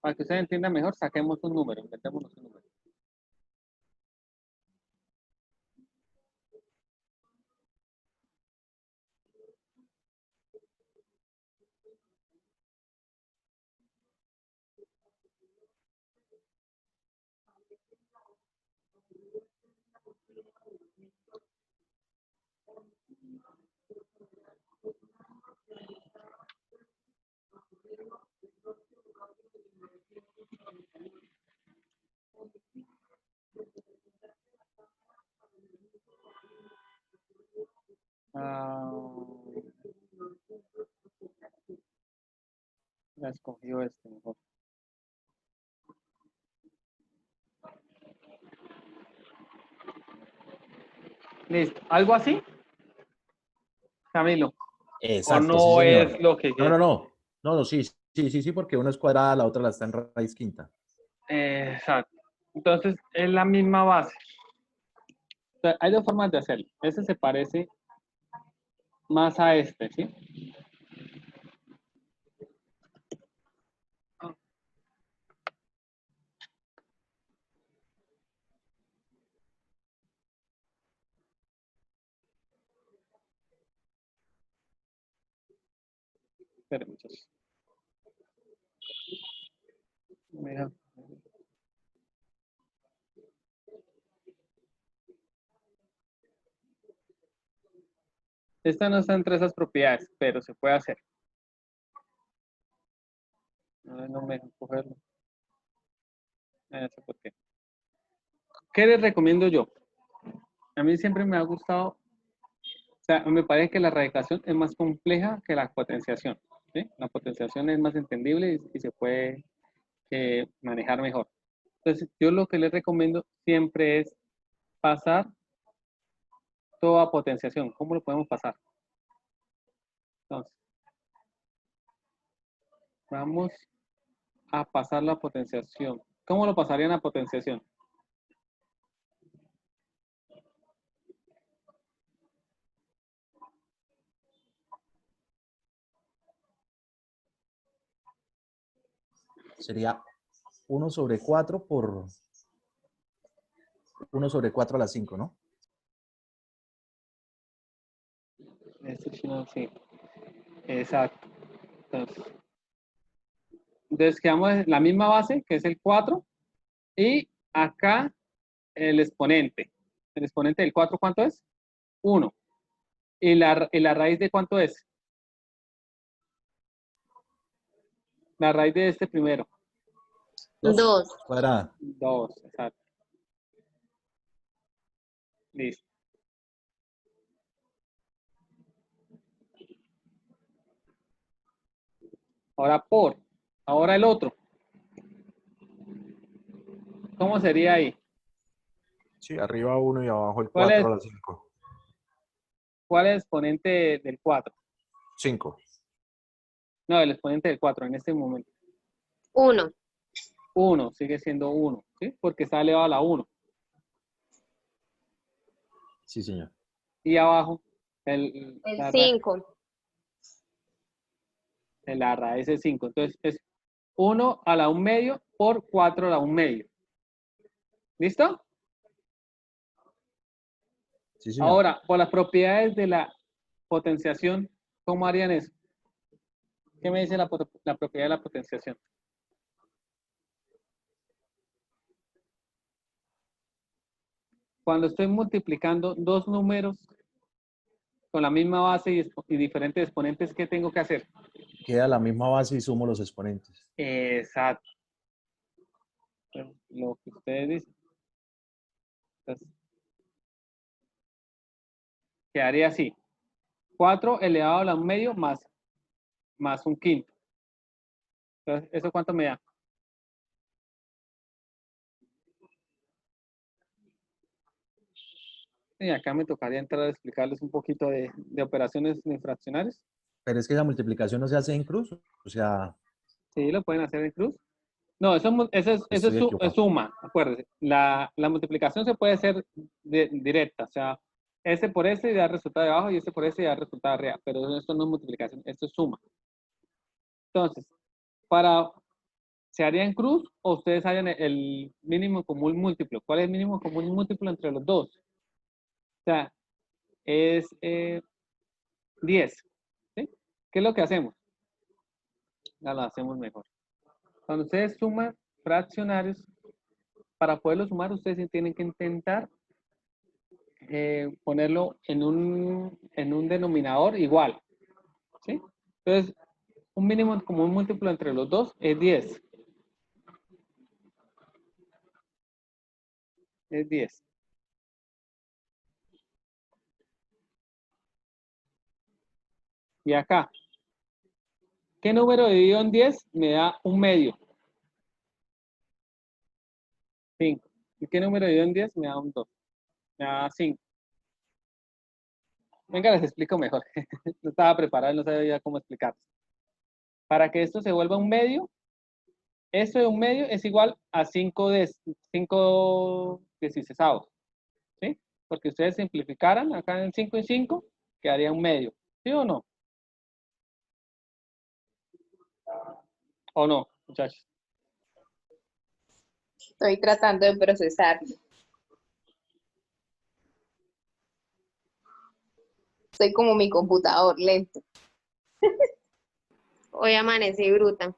Para que ustedes entiendan mejor, saquemos un número, inventémonos un número. Ah, la escogió este mejor. Listo. ¿Algo así, Camilo? ¿O Exacto, sí, no es señor. lo que No, quiere? no, no. No, no, sí, sí, sí, sí, porque una es cuadrada, la otra la está en raíz quinta. Exacto. Entonces, es la misma base. O sea, hay dos formas de hacerlo. Ese se parece más a este, ¿sí? Esperen, muchachos. Mira. Esta no está entre esas propiedades, pero se puede hacer. No me dejan cogerlo. No sé por qué. ¿Qué les recomiendo yo? A mí siempre me ha gustado, o sea, me parece que la radicación es más compleja que la potenciación, ¿sí? La potenciación es más entendible y se puede manejar mejor. Entonces, yo lo que les recomiendo siempre es pasar toda potenciación. ¿Cómo lo podemos pasar? Entonces, vamos a pasar la potenciación. ¿Cómo lo pasarían a potenciación? Sería 1/4 por 1/4 a la 5, ¿no? Este chino, sí. Exacto. Entonces quedamos en la misma base, que es el 4, y acá el exponente. ¿El exponente del 4 cuánto es? 1. ¿Y la raíz de cuánto es? La raíz de este primero. 2. Cuadrada. 2, exacto. Listo. Ahora el otro. ¿Cómo sería ahí? Sí, arriba 1 y abajo el ¿Cuál 4 es? a la 5. ¿Cuál es el exponente del 4? 5. No, el exponente del 4 en este momento. 1. 1, sigue siendo 1, ¿sí? Porque está elevado a la 1. Sí, señor. Y abajo, El 5. la raíz es 5. Entonces es 1 a la 1 medio por 4 a la 1 medio. ¿Listo? Sí, señor. Ahora, por las propiedades de la potenciación, ¿cómo harían eso? ¿Qué me dice la propiedad de la potenciación? Cuando estoy multiplicando dos números con la misma base y diferentes exponentes, ¿qué tengo que hacer? Queda la misma base y sumo los exponentes. Exacto. Lo que ustedes dicen. Entonces, quedaría así. 4 elevado a la 1 medio más 1 quinto. Entonces, ¿eso cuánto me da? Y acá me tocaría entrar a explicarles un poquito de operaciones infraccionales. Pero es que la multiplicación no se hace en cruz. O sea, Sí, lo pueden hacer en cruz. No, eso estoy es equivocado. suma, acuérdense. La multiplicación se puede hacer directa, o sea, ese por ese y da resultado de abajo y ese por ese y da resultado de arriba, pero esto no es multiplicación, esto es suma. Entonces, ¿se haría en cruz o ustedes harían el mínimo común múltiplo? ¿Cuál es el mínimo común múltiplo entre los dos? O sea, es 10. ¿Sí? ¿Qué es lo que hacemos? Ya lo hacemos mejor. Cuando ustedes suman fraccionarios, para poderlo sumar, ustedes tienen que intentar ponerlo en un denominador igual. ¿Sí? Entonces, un mínimo común múltiplo entre los dos es 10. Es 10. Y acá, ¿qué número dividido en 10 me da un medio? 5. ¿Y qué número dividido en 10 me da un 2? Me da 5. Venga, les explico mejor. No estaba preparado, no sabía cómo explicar. Para que esto se vuelva un medio, esto de un medio es igual a 5 16avos. ¿Sí? Porque ustedes simplificaran acá en 5 y 5, quedaría un medio. ¿Sí o no? ¿O no, muchachos? Estoy tratando de procesar. Soy como mi computador, lento. Hoy amanecí bruta.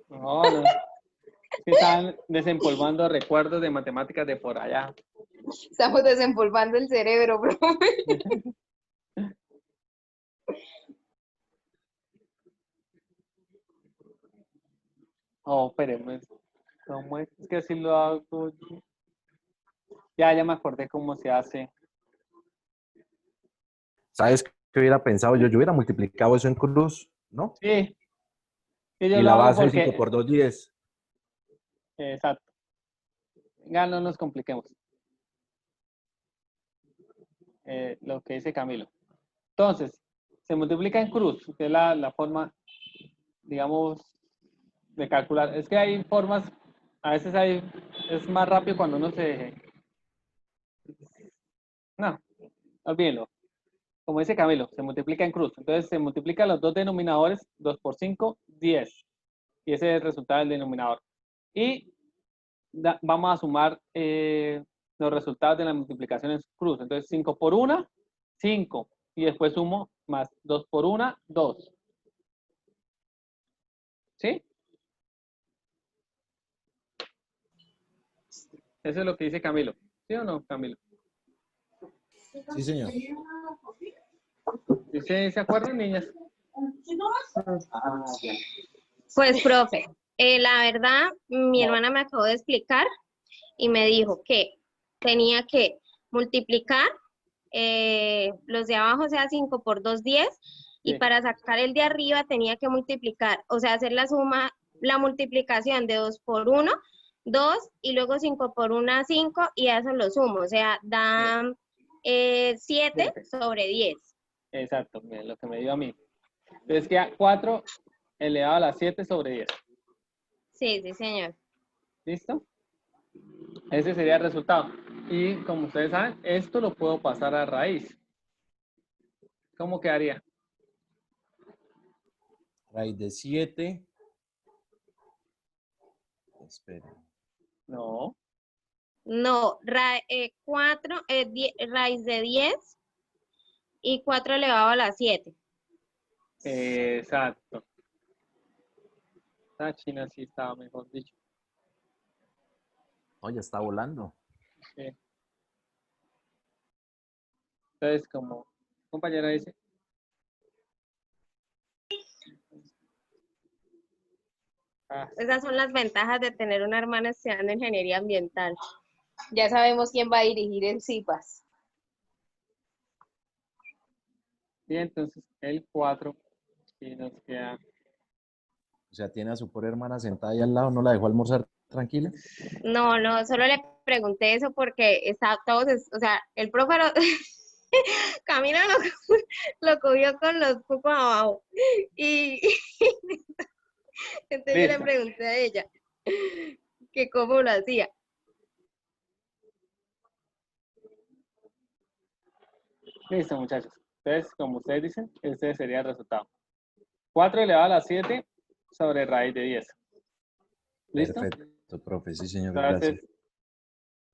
No, no. Es que están desempolvando recuerdos de matemáticas de por allá. Estamos desempolvando el cerebro, profe. Oh, espéreme. ¿Cómo es? Es que si lo hago. Ya me acordé cómo se hace. ¿Sabes qué hubiera pensado yo? Yo hubiera multiplicado eso en cruz, ¿no? Sí, sí, yo Y lo la hago base de 5 porque. por 2, 10. Exacto. Ya no nos compliquemos. Lo que dice Camilo. Entonces, se multiplica en cruz, que es la forma, digamos, de calcular. Es que hay formas, a veces es más rápido cuando uno se. No, olvídenlo. Como dice Camilo, se multiplica en cruz. Entonces se multiplican los dos denominadores, 2 por 5, 10. Y ese es el resultado del denominador. Y vamos a sumar los resultados de la multiplicación en cruz. Entonces 5 por 1, 5. Y después sumo más 2 por 1, 2. ¿Sí? Eso es lo que dice Camilo. ¿Sí o no, Camilo? Sí, señor. ¿Sí se acuerdan, niñas? Pues, profe, la verdad, mi No. hermana me acabó de explicar y me dijo que tenía que multiplicar los de abajo, o sea, 5 por 2, 10, y Sí. para sacar el de arriba tenía que multiplicar, o sea, hacer la suma, la multiplicación de 2 por 1, 2, y luego 5 por 1, 5, y a eso lo sumo, o sea, da 7 Siete. sobre 10. Exacto, miren, lo que me dio a mí. Entonces queda 4 elevado a la 7 sobre 10. Sí, sí, señor. ¿Listo? Ese sería el resultado. Y como ustedes saben, esto lo puedo pasar a raíz. ¿Cómo quedaría? Raíz de 7. Espera. No. No, 4, raíz de 10 y 4 elevado a la 7. Exacto. La China sí estaba mejor dicho. Oh, ya está volando. Sí. Entonces, como compañera dice, Esas son las ventajas de tener una hermana estudiando ingeniería ambiental. Ya sabemos quién va a dirigir el CIPAS. y entonces el 4 y nos queda. O sea, tiene a su pobre hermana sentada ahí al lado, no la dejó almorzar tranquila. No, no, solo le pregunté eso porque está todos, o sea, el profe Camila lo cogió con los cucos abajo. Y entonces yo le Listo. pregunté a ella que cómo lo hacía. Listo, muchachos. Entonces, como ustedes dicen, ese sería el resultado. 4 elevado a la 7 sobre raíz de 10. ¿Listo? Perfecto, profe. Sí, señor. Entonces,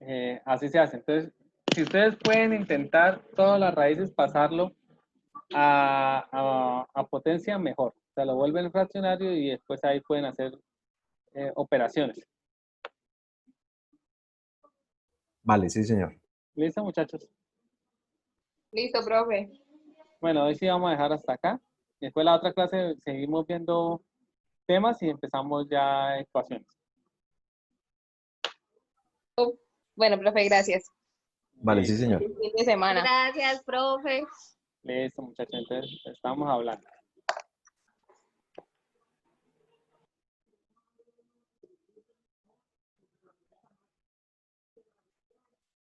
Gracias. así se hace. Entonces, si ustedes pueden intentar todas las raíces pasarlo a potencia, mejor. O sea, lo vuelven fraccionario y después ahí pueden hacer operaciones. Vale, sí, señor. ¿Listo, muchachos? Listo, profe. Bueno, hoy sí vamos a dejar hasta acá. Después la otra clase seguimos viendo temas y empezamos ya ecuaciones. Bueno, profe, gracias. Vale, sí, Listo, señor. Fin de semana. Gracias, profe. listo, muchachos. Entonces, estamos hablando.